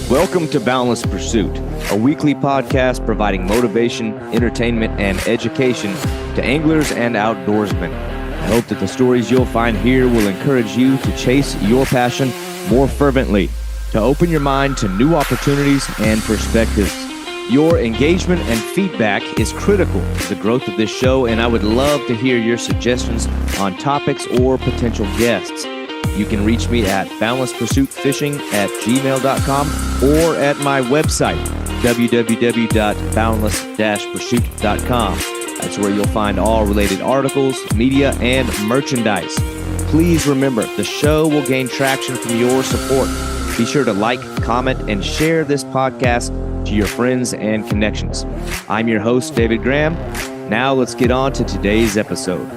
Welcome to Boundless Pursuit, a weekly podcast providing motivation, entertainment, and education to anglers and outdoorsmen. I hope that the stories you'll find here will encourage you to chase your passion more fervently, to open your mind to new opportunities and perspectives. Your engagement and feedback is critical to the growth of this show, and I would love to hear your suggestions on topics or potential guests. You can reach me at boundlesspursuitfishing@gmail.com or at my website, www.boundless-pursuit.com. That's where you'll find all related articles, media, and merchandise. Please remember, the show will gain traction from your support. Be sure to like, comment, and share this podcast to your friends and connections. I'm your host, David Graham. Now let's get on to today's episode.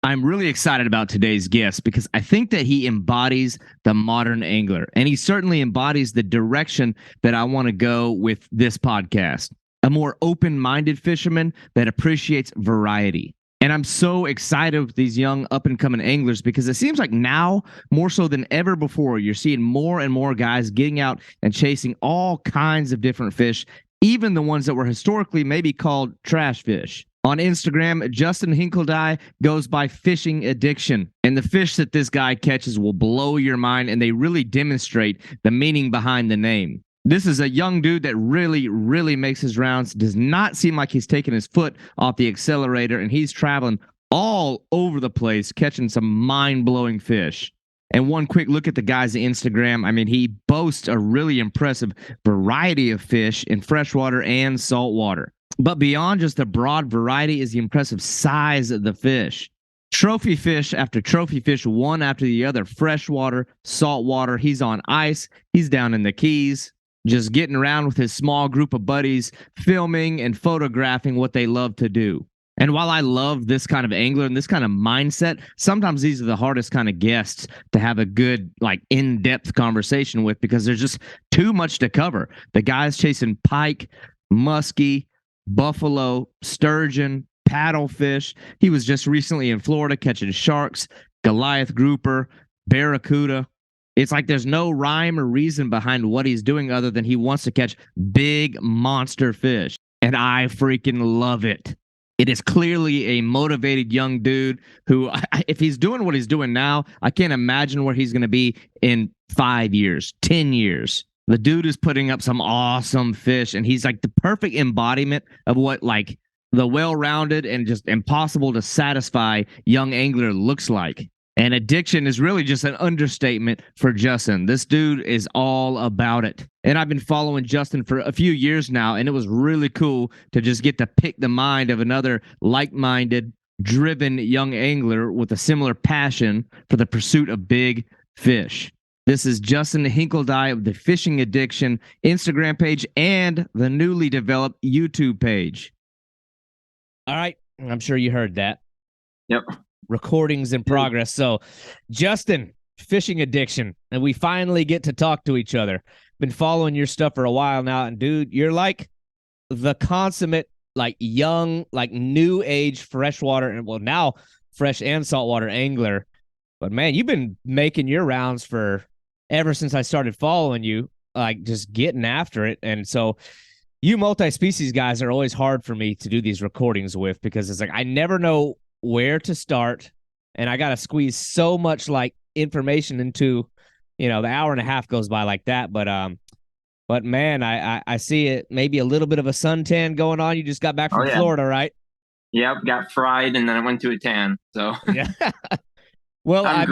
I'm really excited about today's guest because I think that he embodies the modern angler, and he certainly embodies the direction that I want to go with this podcast. A more open-minded fisherman that appreciates variety. And I'm so excited with these young up-and-coming anglers because it seems like now, more so than ever before, you're seeing more and more guys getting out and chasing all kinds of different fish, even the ones that were historically maybe called trash fish. On Instagram, Justin Hinkeldey goes by Fishing Addiction, and the fish that this guy catches will blow your mind, and they really demonstrate the meaning behind the name. This is a young dude that really makes his rounds, does not seem like he's taking his foot off the accelerator, and he's traveling all over the place, catching some mind-blowing fish. And one quick look at the guy's Instagram. I mean, he boasts a really impressive variety of fish in freshwater and saltwater. But beyond just the broad variety is the impressive size of the fish. Trophy fish after trophy fish, one after the other, freshwater, saltwater. He's on ice. He's down in the Keys, just getting around with his small group of buddies, filming and photographing what they love to do. And while I love this kind of angler and this kind of mindset, sometimes these are the hardest kind of guests to have a good, in-depth conversation with because there's just too much to cover. The guy's chasing pike, muskie, buffalo, sturgeon, paddlefish. He was just recently in Florida catching sharks, Goliath grouper, barracuda. It's like there's no rhyme or reason behind what he's doing other than he wants to catch big monster fish. And I freaking love it. It is clearly a motivated young dude who, if he's doing what he's doing now, I can't imagine where he's going to be in 5 years, 10 years. The dude is putting up some awesome fish, and he's like the perfect embodiment of what the well-rounded and just impossible to satisfy young angler looks like. And addiction is really just an understatement for Justin. This dude is all about it. And I've been following Justin for a few years now, and it was really cool to just get to pick the mind of another like-minded, driven young angler with a similar passion for the pursuit of big fish. This is Justin Hinkeldey of the Fishing Addiction Instagram page and the newly developed YouTube page. All right. I'm sure you heard that. Yep. Recordings in progress. So, Justin, Fishing Addiction, and we finally get to talk to each other. Been following your stuff for a while now, and dude, you're like the consummate, young, new age freshwater, and well, now fresh and saltwater angler. But man, you've been making your rounds for ever since I started following you, just getting after it. And so you multi-species guys are always hard for me to do these recordings with because it's I never know where to start, and I got to squeeze so much information into, the hour and a half goes by like that. But man, I see it. Maybe a little bit of a suntan going on. You just got back from Florida, right? Yep. Got fried and then I went to a tan. So yeah. Well, I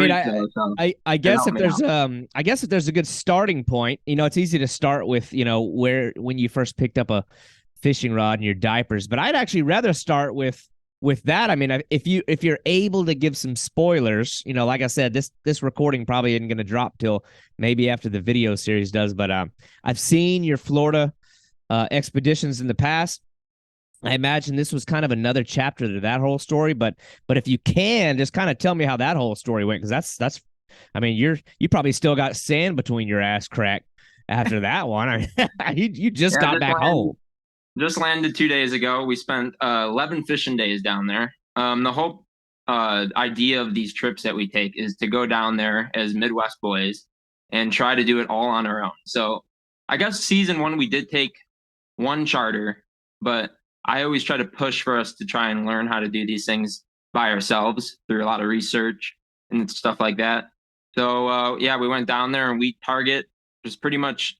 guess if there's a good starting point, it's easy to start with, when you first picked up a fishing rod and your diapers, but I'd actually rather start with that. I mean, if you're able to give some spoilers, like I said, this recording probably isn't going to drop till maybe after the video series does, but I've seen your Florida expeditions in the past. I imagine this was kind of another chapter to that whole story, but if you can, just kind of tell me how that whole story went, because that's, I mean, you probably still got sand between your ass crack after that one. I mean, you just got back home. Just landed 2 days ago. We spent 11 fishing days down there. The whole idea of these trips that we take is to go down there as Midwest boys and try to do it all on our own. So I guess season one we did take one charter, but I always try to push for us to try and learn how to do these things by ourselves through a lot of research and stuff like that. So yeah, we went down there and we target just pretty much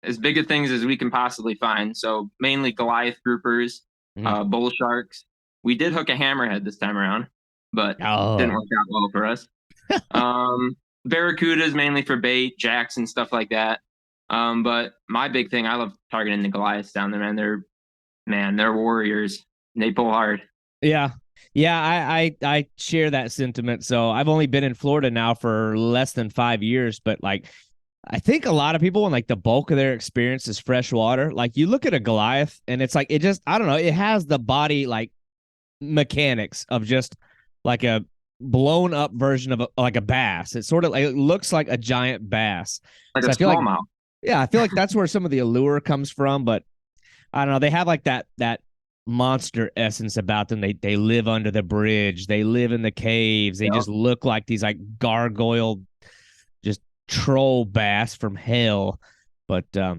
as big of things as we can possibly find. So mainly Goliath groupers, Mhm. bull sharks. We did hook a hammerhead this time around, but didn't Oh, work out well for us. Barracudas mainly for bait, jacks and stuff like that. But my big thing, I love targeting the Goliaths down there, man. They're warriors. They pull hard. yeah. Yeah, I share that sentiment. So I've only been in Florida now for less than 5 years, but like I think a lot of people and like the bulk of their experience is freshwater. Like you look at a Goliath and it's like it just I don't know, it has the body like mechanics of just like a blown up version of like a bass. It's sort of like it looks like a giant bass. Like a So I feel like smallmouth. yeah, I feel like that's where some of the allure comes from, but I don't know. They have like that monster essence about them. They live under the bridge. They live in the caves. They Yep. just look like these like gargoyle, just troll bass from hell. But that's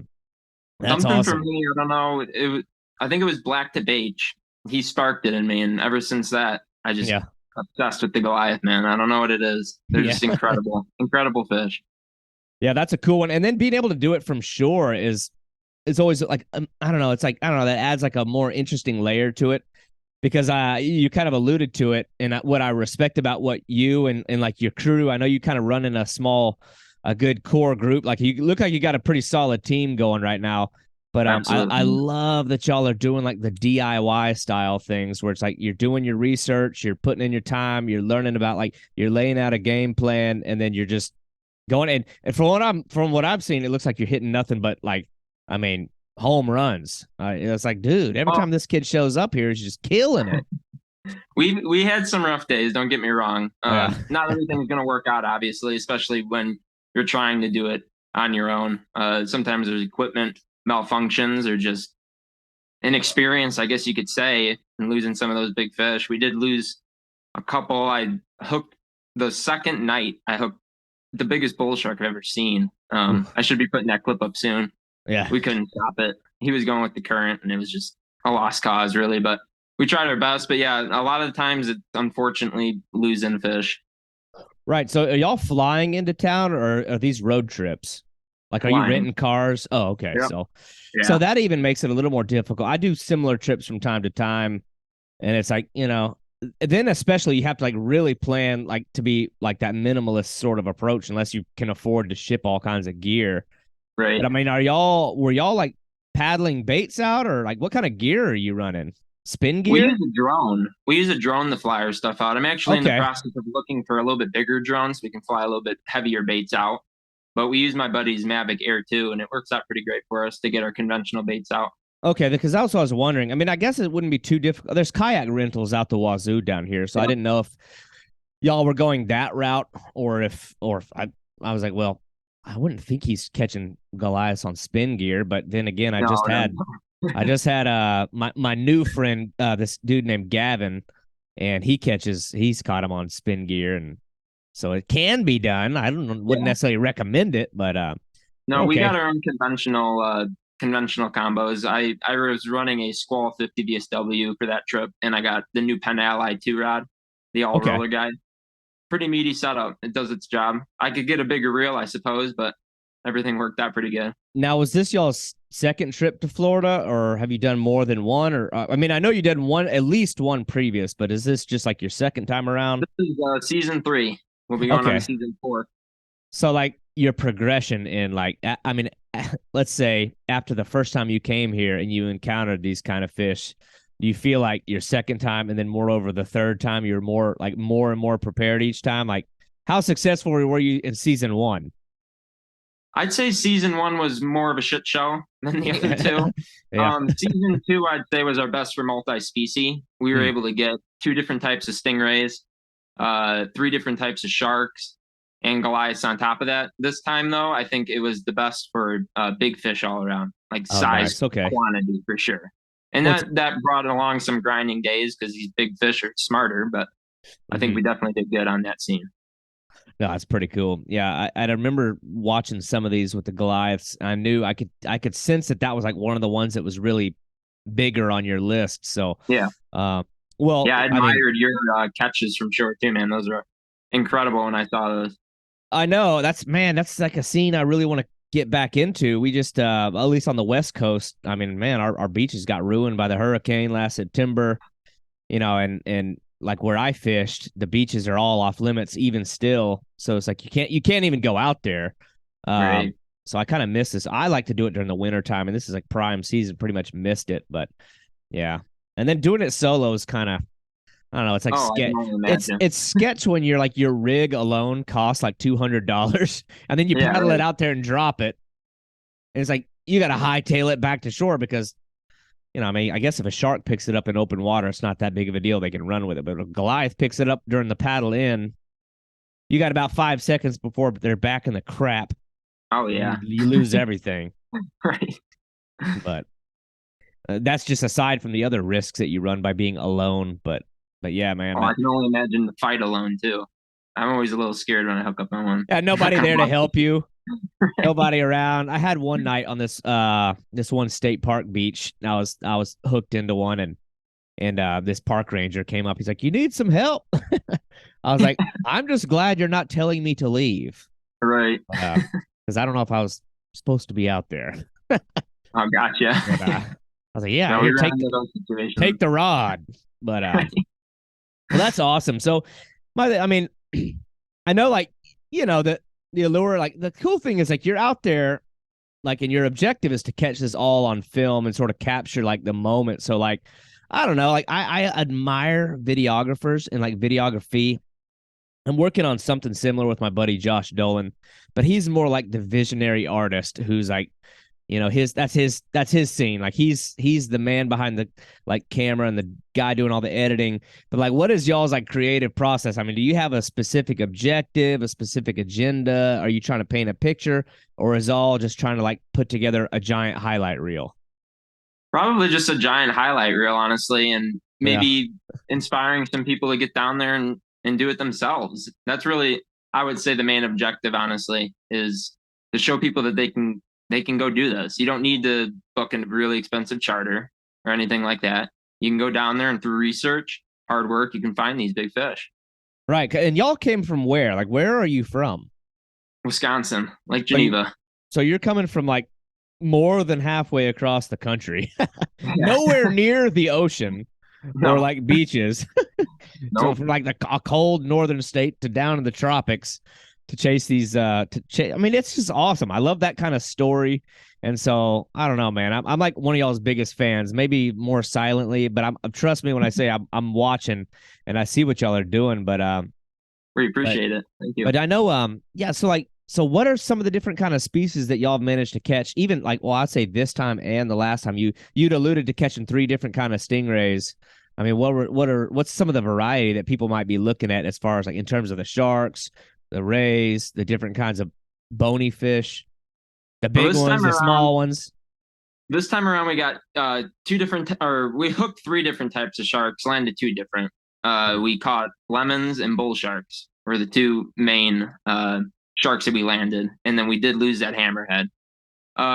Something for awesome. me, I don't know. I think it was Black to Beach. He sparked it in me, and ever since that, I just Yeah, obsessed with the Goliath, man. I don't know what it is. They're yeah, just incredible, incredible fish. yeah. That's a cool one. And then being able to do it from shore is always like I don't know. It's like I don't know. That adds like a more interesting layer to it because you kind of alluded to it, and what I respect about what you and like your crew. I know you kind of run in a good core group. Like you look like you got a pretty solid team going right now. But I Absolutely. love that y'all are doing like the DIY style things where it's like you're doing your research, you're putting in your time, you're learning about like you're laying out a game plan, and then you're just going and from what I've seen, it looks like you're hitting nothing but like I mean home runs. It's like, dude, every Well, time this kid shows up here, he's just killing it. we had some rough days. Don't get me wrong. Yeah. Not everything's gonna work out, obviously, especially when you're trying to do it on your own. Sometimes there's equipment malfunctions or just inexperience, I guess you could say, and losing some of those big fish. We did lose a couple. I hooked the second night. I hooked the biggest bull shark I've ever seen. Oof. I should be putting that clip up soon. Yeah. We couldn't stop it. He was going with the current, and it was just a lost cause, really. But we tried our best. But yeah, a lot of the times it's unfortunately losing fish. Right. So are y'all flying into town or are these road trips? Like, are you Flying. renting cars? Oh, okay. Yep. So Yeah. that even makes it a little more difficult. I do similar trips from time to time, and it's like, then especially you have to like really plan like to be like that minimalist sort of approach unless you can afford to ship all kinds of gear. But Right. I mean, were y'all like paddling baits out or like what kind of gear are you running? Spin We gear? use a drone. We use a drone to fly our stuff out. I'm actually in the Okay. process of looking for a little bit bigger drone so we can fly a little bit heavier baits out. But we use my buddy's Mavic Air 2, and it works out pretty great for us to get our conventional baits out. Okay, because that's what I was wondering. I mean, I guess it wouldn't be too difficult. There's kayak rentals out the wazoo down here, so I Yep. didn't know if y'all were going that route or if I was like, well, I wouldn't think he's catching Goliath on spin gear, but then again, No, no. I just had my new friend, this dude named Gavin, and he's caught him on spin gear, and so it can be done. I don't wouldn't Yeah. necessarily recommend it, but No, we got okay. our own conventional combos. I was running a Squall 50 VSW for that trip, and I got the new Penn Ally 2 rod, the all Okay. roller guide. Pretty meaty setup. It does its job. I could get a bigger reel, I suppose, but everything worked out pretty good. Now, was this y'all's second trip to Florida, or have you done more than one? Or I mean, I know you did one, at least one previous, but is this just like your second time around? This is season 3. We'll be going on to Okay, season 4. so like your progression in like, I mean, let's say after the first time you came here and you encountered these kind of fish, do you feel like your second time and then moreover the third time you're more and more prepared each time? Like, how successful were you in season one? I'd say season 1 was more of a shit show than the other two. Yeah. Season 2, I'd say, was our best for multi-species. We were Hmm. able to get 2 different types of stingrays, 3 different types of sharks, and Goliaths on top of that. This time, though, I think it was the best for big fish all around, like Oh, size nice. Okay. quantity for sure. And Well, that brought along some grinding days because these big fish are smarter, but I think we definitely did good on that scene. no, that's pretty cool. Yeah, I remember watching some of these with the Goliaths. I knew I could sense that was like one of the ones that was really bigger on your list. So, Yeah. uh, well, Yeah, I I mean, admired your catches from shore too, man. Those are incredible when I saw those. I know that's like a scene I really want to get back into. We just, at least on the West Coast, I mean, man, our beaches got ruined by the hurricane last September. And like where I fished, the beaches are all off limits even still. So it's like you can't even go out there. Right. So I kind of miss this. I like to do it during the winter time, and this is like prime season. Pretty much missed it, but yeah. And then doing it solo is kind of, I don't know. It's like Oh, I sketch. can only imagine. It's sketch when you're like your rig alone costs like $200, and then you Yeah, paddle it right. out there and drop it. And it's like you got to hightail it back to shore because I mean, I guess if a shark picks it up in open water, it's not that big of a deal. They can run with it. But if a Goliath picks it up during the paddle in, you got about 5 seconds before they're back in the crap. Oh yeah. You lose everything. Right. But that's just aside from the other risks that you run by being alone. But yeah, man. Oh, I can only imagine the fight alone too. I'm always a little scared when I hook up on one. Yeah, nobody there to help you. Right. Nobody around. I had one night on this one state park beach. I was hooked into one, and this park ranger came up. He's like, "You need some help?" I was like, "I'm just glad you're not telling me to leave." Right. Because I don't know if I was supposed to be out there. Oh, gotcha. But I was like, "Yeah, No, we here, ran into those situations. take the rod." But well, that's awesome. So, I mean, I know, like, the allure, like, the cool thing is, like, you're out there, like, and your objective is to catch this all on film and sort of capture, like, the moment. So, like, I don't know, like, I admire videographers and, like, videography. I'm working on something similar with my buddy Josh Dolan, but he's more like the visionary artist who's like, that's his scene. Like he's the man behind the like camera and the guy doing all the editing. But like, what is y'all's like creative process? I mean, do you have a specific objective, a specific agenda? Are you trying to paint a picture, or is all just trying to like put together a giant highlight reel? Probably just a giant highlight reel, honestly, and Yeah. maybe inspiring some people to get down there and do it themselves. That's really, I would say, the main objective, honestly, is to show people that they can go do this. You don't need to book a really expensive charter or anything like that. You can go down there and through research, hard work, you can find these big fish. Right. And y'all came from where? Like, where are you from? Wisconsin, Lake So you, Geneva. so you're coming from like more than halfway across the country, Yeah. nowhere near the ocean or No, like beaches. So nope. from like a cold northern state to down in the tropics to chase these, I mean, it's just awesome. I love that kind of story. And so I don't know, man. I'm like one of y'all's biggest fans, maybe more silently, but trust me when I say I'm watching and I see what y'all are doing. We But appreciate it. Thank you. but I know, yeah. So what are some of the different kind of species that y'all have managed to catch? Even like, well, I'd say this time and the last time you'd alluded to catching three different kind of stingrays. I mean, what's some of the variety that people might be looking at as far as like in terms of the sharks, the rays, the different kinds of bony fish, the Well, big ones, the small ones? this time around we got two different, or we hooked three different types of sharks, landed two different. We caught lemons and bull sharks were the two main sharks that we landed, and then we did lose that hammerhead.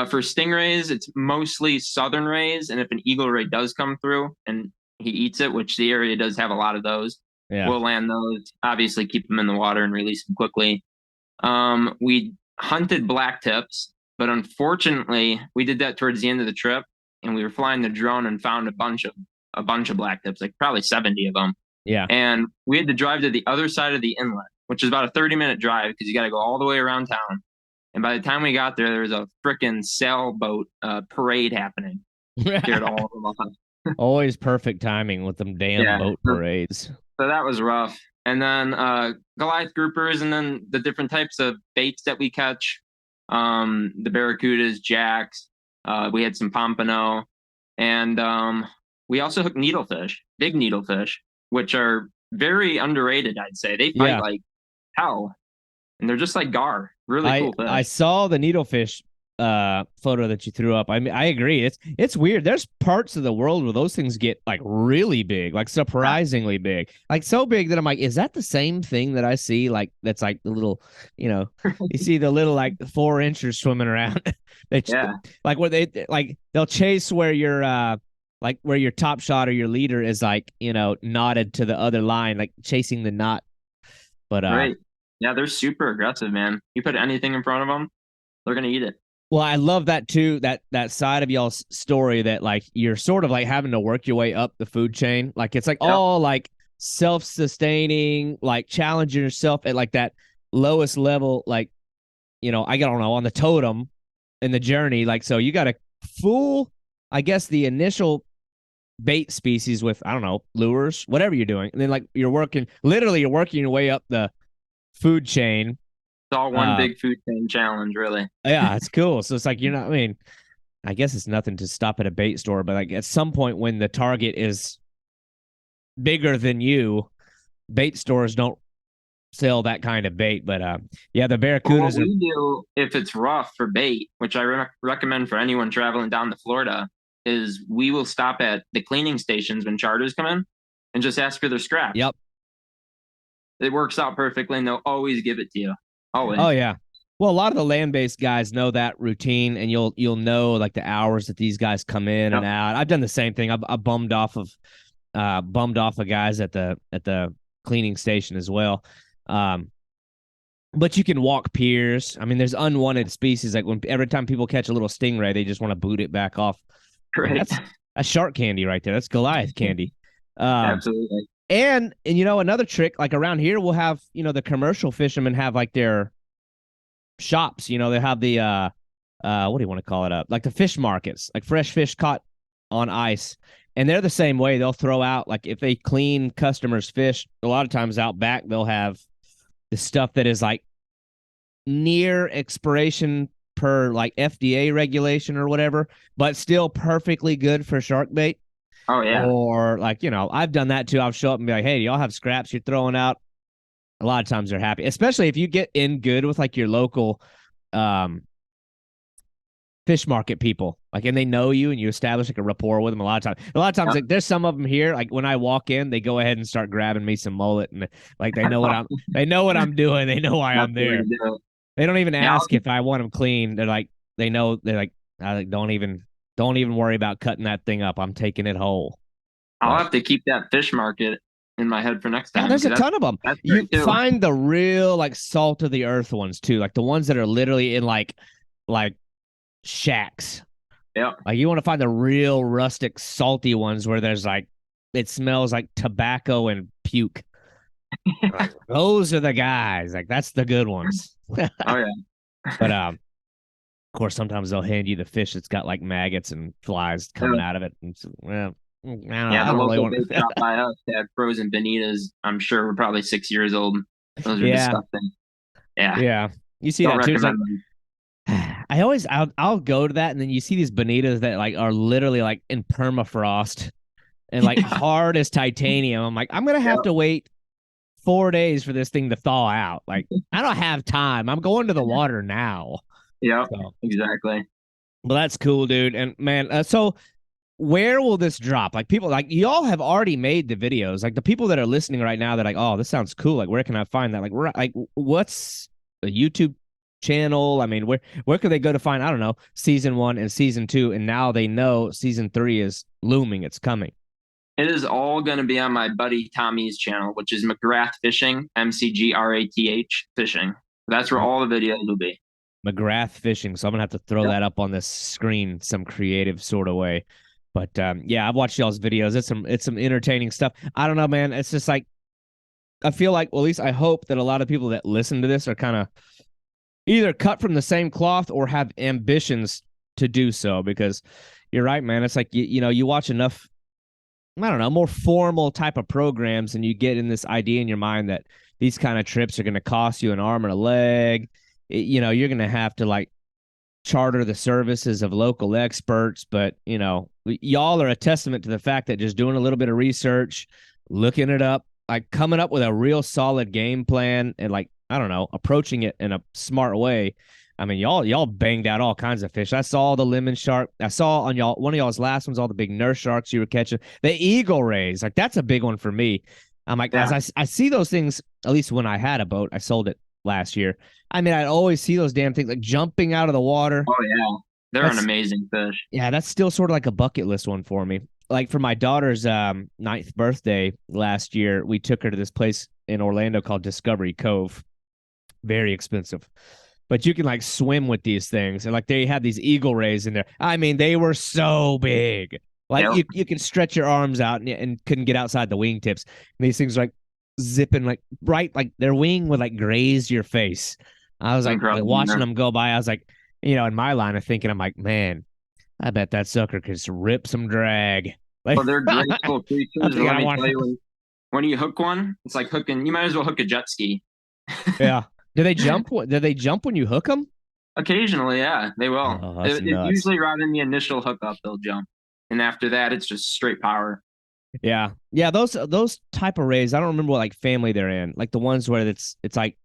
For stingrays, it's mostly southern rays, and if an eagle ray does come through and he eats it, which the area does have a lot of those, Yeah. we'll land those. Obviously, keep them in the water and release them quickly. We hunted black tips, but unfortunately, we did that towards the end of the trip, and we were flying the drone and found a bunch of black tips, like probably 70 of them. Yeah. And we had to drive to the other side of the inlet, which is about a 30-minute drive because you got to go all the way around town. And by the time we got there was a freaking sailboat parade happening. Scared all of them off. Always perfect timing with them damn Yeah. boat parades. So that was rough. And then Goliath groupers, and then the different types of baits that we catch. The barracudas, jacks. We had some pompano, and we also hooked needlefish, big needlefish, which are very underrated. I'd say they fight Yeah. like hell, and they're just like gar. Really cool fish. I saw the needlefish photo that you threw up. I mean, I agree. It's weird. There's parts of the world where those things get like really big, like surprisingly big, like so big that I'm like, is that the same thing that I see? Like that's like the little, you see the little like 4 inchers swimming around. they Yeah. like where they like they'll chase where your like where your top shot or your leader is like knotted to the other line, like chasing the knot. But Right. Yeah, they're super aggressive, man. You put anything in front of them, they're gonna eat it. well, I love that too. That side of y'all's story that like you're sort of like having to work your way up the food chain. Like it's like Yeah. all like self-sustaining, like challenging yourself at like that lowest level. Like I don't know on the totem in the journey. Like so, you got to fool, I guess, the initial bait species with I don't know lures, whatever you're doing, and then like you're working your way up the food chain. It's all one big food chain challenge, really. Yeah, it's cool. So it's like I mean, I guess it's nothing to stop at a bait store, but like at some point when the target is bigger than you, bait stores don't sell that kind of bait. But yeah, the But what barracudas are. we do if it's rough for bait, which I recommend for anyone traveling down to Florida, is we will stop at the cleaning stations when charters come in and just ask for their scraps. Yep. It works out perfectly, and they'll always give it to you. Always. Oh yeah. Well, a lot of the land-based guys know that routine, and you'll know like the hours that these guys come in and out. I've done the same thing. I bummed off of guys at the cleaning station as well. But you can walk piers. I mean, there's unwanted species. Like every time people catch a little stingray, they just want to boot it back off. Right. That's shark candy right there. That's Goliath candy. Absolutely. And another trick, like around here, we'll have the commercial fishermen have like their shops. They have the what do you want to call it up? Like the fish markets, like fresh fish caught on ice. And they're the same way. They'll throw out like if they clean customers' fish, a lot of times out back they'll have the stuff that is like near expiration per like FDA regulation or whatever, but still perfectly good for shark bait. Oh yeah. Or like, I've done that too. I'll show up and be like, hey, do y'all have scraps you're throwing out? A lot of times they're happy, especially if you get in good with like your local fish market people, like, and they know you and you establish like a rapport with them. A lot of times, like, there's some of them here. Like when I walk in, they go ahead and start grabbing me some mullet, and like they know what I'm doing. They know why I'm there. They don't even ask if I want them clean. They're like, I don't even worry about cutting that thing up. I'm taking it whole. I'll have to keep that fish market in my head for next time. Yeah, there's a ton of them. You find the real like salt of the earth ones too, like the ones that are literally in like shacks. Yeah. Like you want to find the real rustic salty ones where there's like it smells like tobacco and puke. Like, those are the guys. Like that's the good ones. Oh yeah. But of course sometimes they'll hand you the fish that's got like maggots and flies coming out of it. And so, well, the local bait shop by us had frozen bonitas. I'm sure we're probably 6 years old. Those are disgusting. Yeah. Yeah. You see that too. Like, I'll go to that, and then you see these bonitas that like are literally like in permafrost and like hard as titanium. I'm like, I'm gonna have to wait 4 days for this thing to thaw out. Like, I don't have time. I'm going to the water now. Yeah, exactly. Well, that's cool, dude. And man, so where will this drop? Like people like y'all have already made the videos. Like the people that are listening right now, they're like, oh, this sounds cool. Like, where can I find that? Like what's a YouTube channel? I mean, where could they go to find, I don't know, season 1 and season 2, and now they know season 3 is looming, it's coming? It is all going to be on my buddy Tommy's channel, which is McGrath Fishing, McGrath Fishing. That's where all the videos will be. McGrath Fishing. So I'm gonna have to throw that up on this screen some creative sort of way. But yeah, I've watched y'all's videos. It's some entertaining stuff. I don't know, man. It's just like I feel like, well, at least I hope that a lot of people that listen to this are kind of either cut from the same cloth or have ambitions to do so. Because you're right, man. It's like you watch enough, I don't know, more formal type of programs, and you get in this idea in your mind that these kind of trips are going to cost you an arm and a leg. You're going to have to like charter the services of local experts, but y'all are a testament to the fact that just doing a little bit of research, looking it up, like coming up with a real solid game plan and like, I don't know, approaching it in a smart way. I mean, y'all banged out all kinds of fish. I saw the lemon shark. I saw on one of y'all's last ones all the big nurse sharks you were catching. The eagle rays, like that's a big one for me. I'm like, Yeah. as I see those things, at least when I had a boat, I sold it last year. I mean, I'd always see those damn things like jumping out of the water. Oh yeah. They're an That's amazing fish. yeah, that's still sort of like a bucket list one for me. Like for my daughter's ninth birthday last year, we took her to this place in Orlando called Discovery Cove. Very expensive. But you can like swim with these things. And like they had these eagle rays in there. I mean, they were so big. Like Yep. you can stretch your arms out and couldn't get outside the wingtips. And these things are like zipping like right, like their wing would like graze your face. I was like Incredible. watching them go by. I was like, in my line of thinking, I'm like, man, I bet that sucker could just rip some drag. Like, Well, they're graceful I'm creatures. thinking, Let me tell you, when you hook one, it's like hooking. You might as well hook a jet ski. yeah. Do they jump? Do they jump when you hook them? Occasionally, yeah, they will. Oh, that's It's nuts. usually right in the initial hookup they'll jump, and after that, it's just straight power. Yeah. Yeah, those type of rays, I don't remember what like family they're in. Like the ones where it's like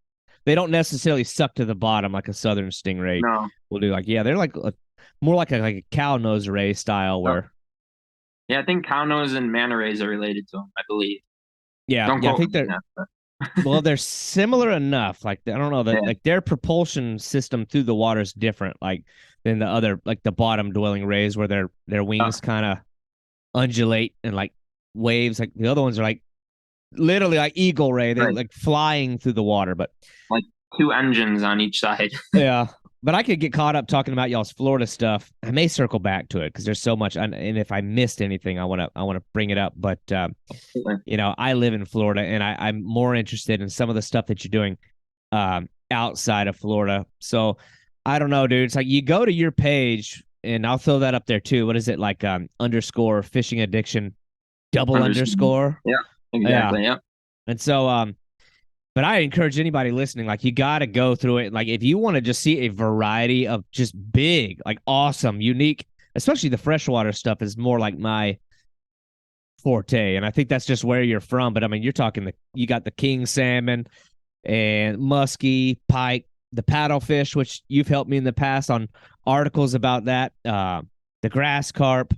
they don't necessarily suck to the bottom like a southern stingray No, will do. Like, yeah, they're like more like a cow nose ray style oh, where yeah, I think cow nose and manta rays are related to them. I believe. yeah, Don't yeah, I quote think me on they're that. well, they're similar enough. Like I don't know that Yeah. like their propulsion system through the water is different like than the other like the bottom dwelling rays where their Uh, wings kind of undulate and like waves. Like the other ones are like literally like eagle ray. They right, like flying through the water. But like two engines on each side. yeah, but I could get caught up talking about y'all's Florida stuff. I may circle back to it because there's so much. And if I missed anything, I want to bring it up. But I live in Florida, and I'm more interested in some of the stuff that you're doing outside of Florida. So I don't know, dude. It's like you go to your page, and I'll throw that up there too. What is it like? Underscore fishing addiction double Understand. underscore. Yeah, Yeah. exactly. Yeah. And so but I encourage anybody listening, like you got to go through it. Like if you want to just see a variety of just big, like awesome, unique, especially the freshwater stuff is more like my forte. And I think that's just where you're from. But I mean, you got the king salmon and muskie, pike, the paddlefish, which you've helped me in the past on articles about that. The grass carp.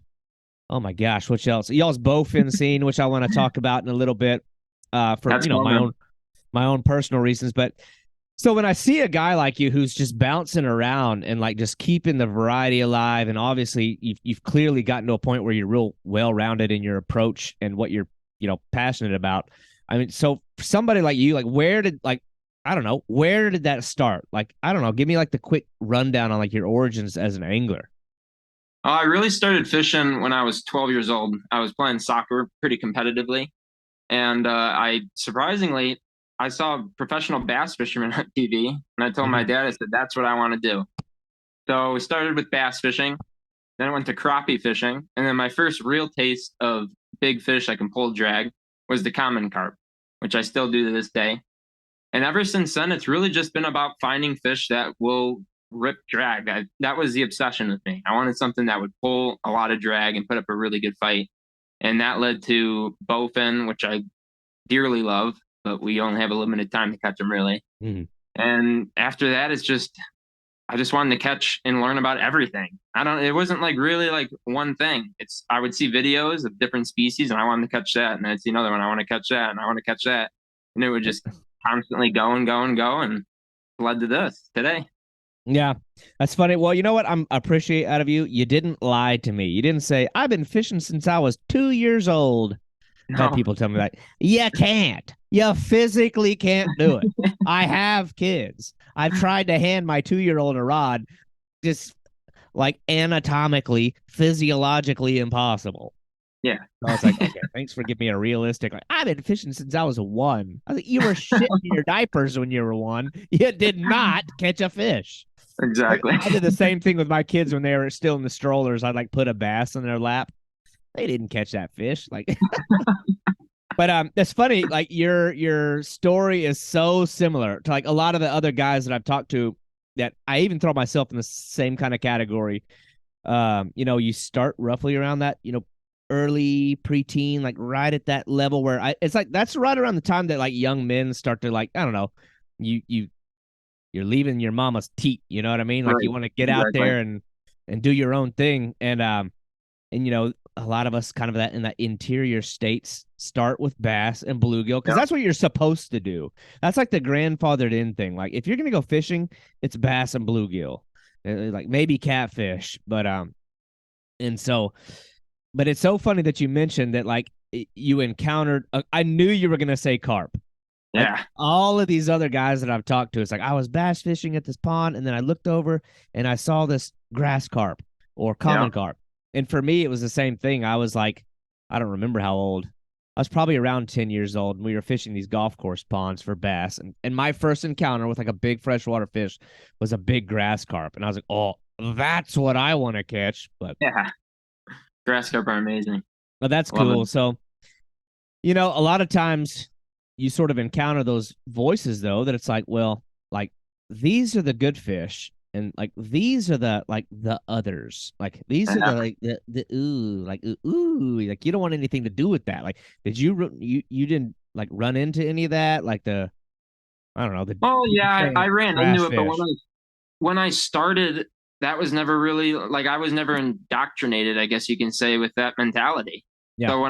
Oh my gosh, what else? Y'all's bowfin scene, which I want to talk about in a little bit. For That's my own personal reasons. But so when I see a guy like you who's just bouncing around and like just keeping the variety alive, and obviously you've clearly gotten to a point where you're real well rounded in your approach and what you're passionate about. I mean, so for somebody like you, like I don't know, where did that start? Like I don't know, give me like the quick rundown on like your origins as an angler. I really started fishing when I was 12 years old. I was playing soccer pretty competitively, and I surprisingly I saw a professional bass fisherman on TV, and I told my Mm-hmm. dad, I said, "That's what I want to do." So we started with bass fishing, then I went to crappie fishing, and then my first real taste of big fish I can pull drag was the common carp, which I still do to this day. And ever since then, it's really just been about finding fish that will rip drag. That was the obsession with me. I wanted something that would pull a lot of drag and put up a really good fight. And that led to bowfin, which I dearly love, but we only have a limited time to catch them really. Mm-hmm. And after that, I just wanted to catch and learn about everything. It wasn't like really like one thing. I would see videos of different species and I wanted to catch that. And I'd see another one. I want to catch that. And I want to catch that. And it would just constantly go and go and go and led to this today. Yeah, that's funny. Well, you know what? I appreciate out of you. You didn't lie to me. You didn't say I've been fishing since I was 2 years old. I've had No, people tell me that you can't. You physically can't do it. I have kids. I've tried to hand my 2-year-old a rod, just like anatomically, physiologically impossible. yeah, So I was like, okay, thanks for giving me a realistic. Like, I've been fishing since I was 1. I was like, you were shitting your diapers when you were 1. You did not catch a fish. Like, exactly. I did the same thing with my kids when they were still in the strollers. I'd like put a bass in their lap. They didn't catch that fish. Like, but that's funny. Like your story is so similar to like a lot of the other guys that I've talked to. That I even throw myself in the same kind of category. You start roughly around that, early preteen, like right at that level where it's like that's right around the time that like young men start to like I don't know, you you're leaving your mama's teat. You know what I mean? Like Right. you want to get out Exactly. there and do your own thing. And a lot of us kind of that in that interior states start with bass and bluegill because Yep. that's what you're supposed to do. That's like the grandfathered in thing. Like if you're gonna go fishing, it's bass and bluegill, like maybe catfish, and so, but it's so funny that you mentioned that like you encountered. I knew you were gonna say carp. Like Yeah. all of these other guys that I've talked to, it's like I was bass fishing at this pond, and then I looked over and I saw this grass carp or common Yep. carp. And for me, it was the same thing. I was like, I don't remember how old. I was probably around 10 years old, and we were fishing these golf course ponds for bass. And my first encounter with like a big freshwater fish was a big grass carp. And I was like, oh, that's what I want to catch. Yeah. Grass carp are amazing. But that's Love cool. them. So, a lot of times you sort of encounter those voices though that it's like, well, like these are the good fish and like these are the others. Like these are Yeah. the like you don't want anything to do with that. Like did you didn't like run into any of that like the I don't know, the Well, people yeah, I saying ran trash into it, but fish. when I started, that was never really like I was never indoctrinated, I guess you can say, with that mentality. Yeah. So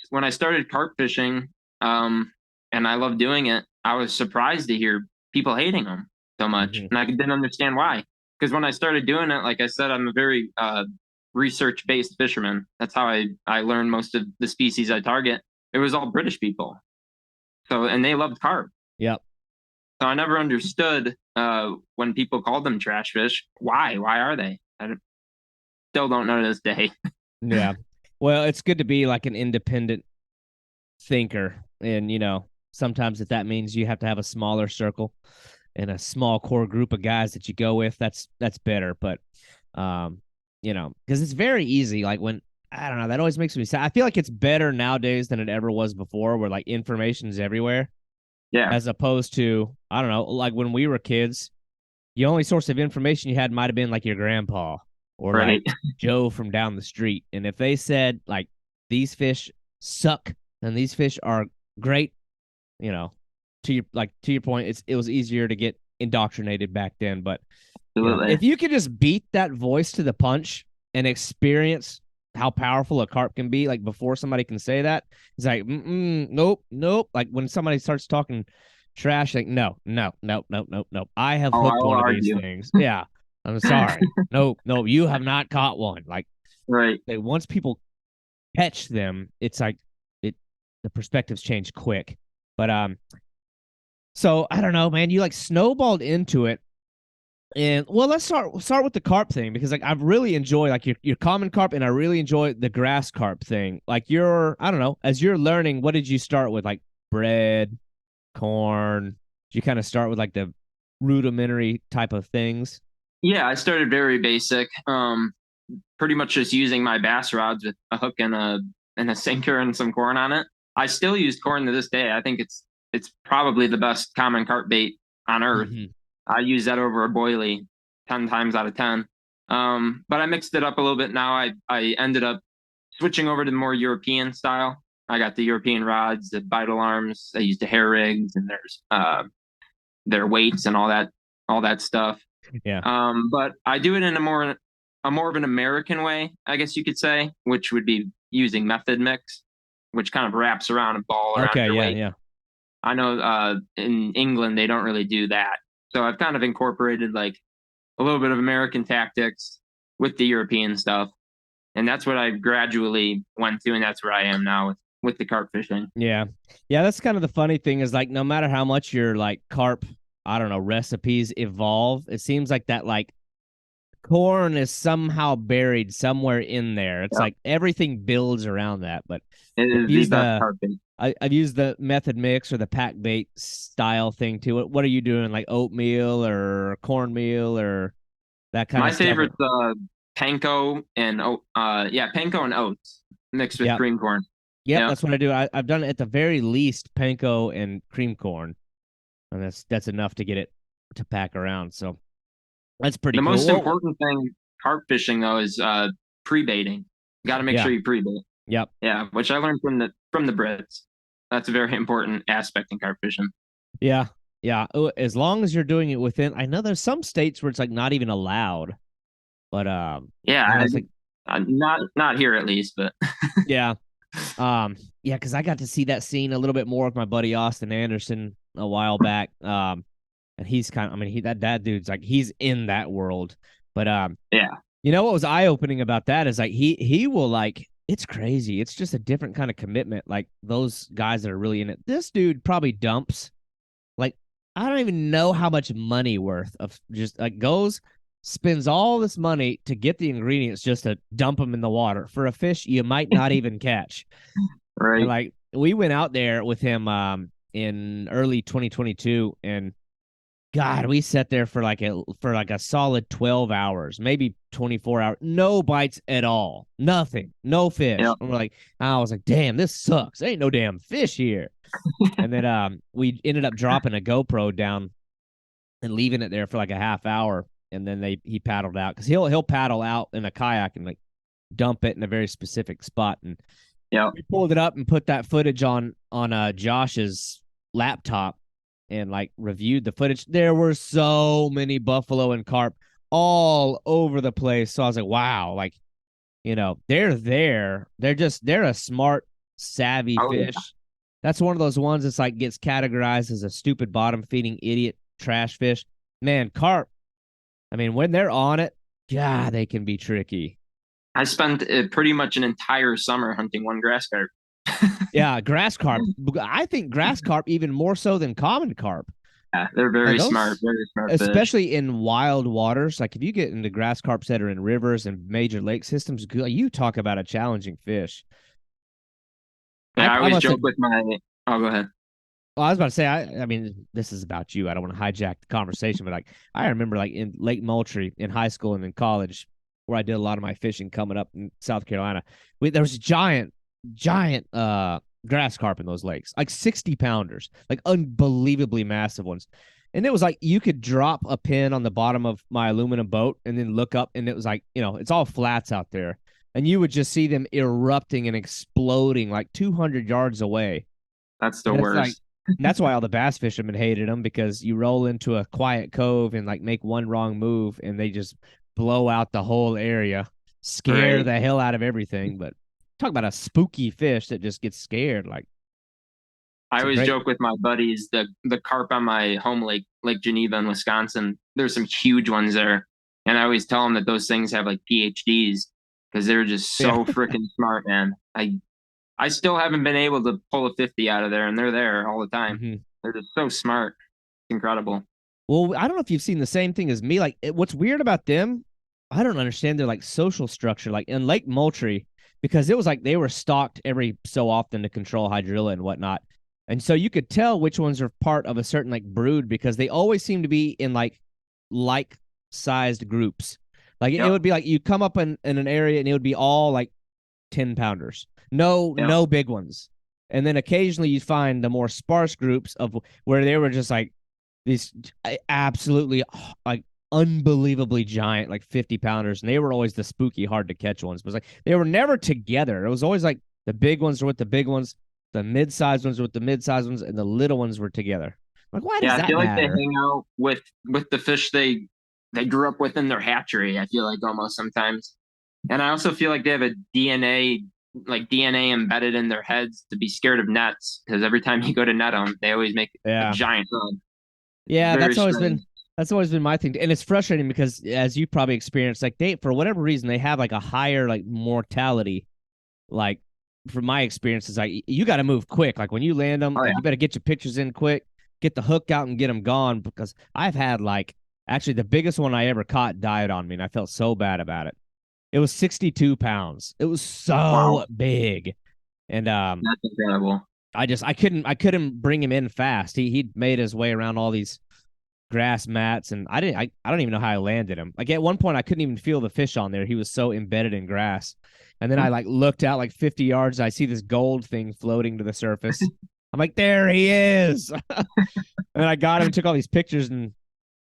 when I started carp fishing, um, and I love doing it, I was surprised to hear people hating them so much, Mhm. and I didn't understand why. Because when I started doing it, like I said, I'm a very research based fisherman. That's how I learned most of the species I target. It was all British people, so and they loved carp. Yep. So I never understood when people called them trash fish. Why? Why are they? Still don't know to this day. Yeah. Well, it's good to be like an independent thinker. And, sometimes if that means you have to have a smaller circle and a small core group of guys that you go with, that's better. But, because it's very easy. Like when, I don't know, that always makes me sad. I feel like it's better nowadays than it ever was before, where like information is everywhere, Yeah, as opposed to, I don't know, like when we were kids, the only source of information you had might have been like your grandpa or like right. Joe from down the street. And if they said like these fish suck and these fish are great, you know, to your point, it was easier to get indoctrinated back then. But Absolutely. if you could just beat that voice to the punch and experience how powerful a carp can be, like before somebody can say that, it's like, nope, nope. Like when somebody starts talking trash, like, no, no, no, no, no, no. I have Oh, I hooked will one of these argue. things. Yeah, I'm sorry. No, no, you have not caught one. Like Right. once people catch them, it's like it the perspectives change quick. But so I don't know, man. You like snowballed into it. And well, let's start with the carp thing because like I really enjoy like your common carp and I really enjoy the grass carp thing. Like I don't know, as you're learning, what did you start with? Like bread, corn? Did you kind of start with like the rudimentary type of things? Yeah, I started very basic. Pretty much just using my bass rods with a hook and a sinker and some corn on it. I still use corn to this day. I think it's probably the best common carp bait on earth. Mm-hmm. I use that over a boilie 10 times out of 10. But I mixed it up a little bit now. I ended up switching over to the more European style. I got the European rods, the vital arms. I used the hair rigs and there's their weights and all that stuff. Yeah. But I do it in a more of an American way, I guess you could say, which would be using method mix, which kind of wraps around a ball around Okay. your Yeah. waist. Yeah. I know in England they don't really do that. So I've kind of incorporated like a little bit of American tactics with the European stuff. And that's what I gradually went to, and that's where I am now with the carp fishing. Yeah. Yeah. That's kind of the funny thing is like no matter how much your like carp, I don't know, recipes evolve, it seems like that like corn is somehow buried somewhere in there. It's Yep. like everything builds around that. But It yeah, I've is the used best carp bait. I've used the method mix or the pack bait style thing too. What are you doing? Like oatmeal or cornmeal or that kind My of stuff? favorite's panko and yeah, panko and oats mixed with Yep. cream corn. Yep, Yeah. that's what I do. I've done it at the very least panko and cream corn, and that's enough to get it to pack around. So that's pretty The cool. most Well, important thing carp fishing though is pre-baiting. Got to make yeah, sure you pre-bait. yep. Yeah, which I learned from the Brits. That's a very important aspect in carp fishing. Yeah. Yeah, as long as you're doing it within. I know there's some states where it's like not even allowed, but Yeah, I was like, not here at least, but yeah, yeah, because I got to see that scene a little bit more with my buddy Austin Anderson a while back. And he's kind of, I mean, that dude's like he's in that world, but yeah, you know what was eye opening about that is like he will like it's crazy. It's just a different kind of commitment. Like those guys that are really in it. This dude probably dumps like I don't even know how much money worth of just like goes spends all this money to get the ingredients just to dump them in the water for a fish you might not even catch. And right. like we went out there with him in early 2022 and God, we sat there for like a solid 12 hours, maybe 24 hours, no bites at all, nothing, no fish. Yeah, And we're like, I was like, damn, this sucks. There ain't no damn fish here. And then we ended up dropping a GoPro down and leaving it there for like a half hour, and then he paddled out because he'll paddle out in a kayak and like dump it in a very specific spot. And yeah. we pulled it up and put that footage on Josh's laptop and like reviewed the footage. There were so many buffalo and carp all over the place. So I was like, wow, like, they're there. They're a smart, savvy Oh fish. yeah. That's one of those ones that's like gets categorized as a stupid bottom feeding idiot trash fish. Man, carp, I mean, when they're on it, God, they can be tricky. I spent pretty much an entire summer hunting one grass carp. Yeah, grass carp. I think grass carp even more so than common carp. Yeah, they're Those, very smart fish. especially in wild waters. Like if you get into grass carps that are in rivers and major lake systems, you talk about a challenging fish. Yeah, I I always must joke have. with my. Oh, go ahead. Well, I was about to say, I mean, this is about you. I don't want to hijack the conversation, but like, I remember like in Lake Moultrie in high school and in college, where I did a lot of my fishing coming up in South Carolina. There was giant grass carp in those lakes, like 60 pounders, like unbelievably massive ones. And it was like you could drop a pin on the bottom of my aluminum boat and then look up, and it was like, it's all flats out there. And you would just see them erupting and exploding like 200 yards away. That's the And it's like, worst. that's why all the bass fishermen hated them because you roll into a quiet cove and like make one wrong move and they just blow out the whole area, scare Right. the hell out of everything. But talk about a spooky fish that just gets scared. Like, I it's a always great, joke with my buddies the carp on my home lake, Lake Geneva in Wisconsin. There's some huge ones there, and I always tell them that those things have like PhDs because they're just yeah. so freaking smart, man. I still haven't been able to pull a 50 out of there, and they're there all the time. Mm-hmm. They're just so smart. It's incredible. Well, I don't know if you've seen the same thing as me. Like, what's weird about them, I don't understand their like social structure. Like in Lake Moultrie, because it was like they were stocked every so often to control hydrilla and whatnot. And so you could tell which ones are part of a certain like brood because they always seem to be in like sized groups. Like it Yep. would be like you come up in an area and it would be all like 10 pounders. No, Yep. no big ones. And then occasionally you find the more sparse groups of where they were just like these absolutely like unbelievably giant, like 50 pounders. And they were always the spooky, hard to catch ones. But it was like they were never together. It was always like the big ones were with the big ones, the mid-sized ones were with the mid-sized ones, and the little ones were together. Like, why does Yeah, I that feel like they matter? hang out with the fish they grew up with in their hatchery. I feel like almost sometimes, and I also feel like they have a DNA embedded in their heads to be scared of nets because every time you go to net them, they always make a Yeah. giant run. It's Yeah, very strange. that's always been my thing. And it's frustrating because as you probably experienced, like they for whatever reason they have like a higher like mortality. Like from my experience, it's like you got to move quick. Like when you land them, Oh like yeah, you better get your pictures in quick, get the hook out and get them gone because I've had like actually the biggest one I ever caught died on me and I felt so bad about it. It was 62 pounds. It was wow, so big. And that's incredible. I couldn't bring him in fast. He'd made his way around all these grass mats and I don't even know how I landed him. Like at one point I couldn't even feel the fish on there. He was so embedded in grass. And then I like looked out like 50 yards. I see this gold thing floating to the surface. I'm like, there he is. And I got him and took all these pictures and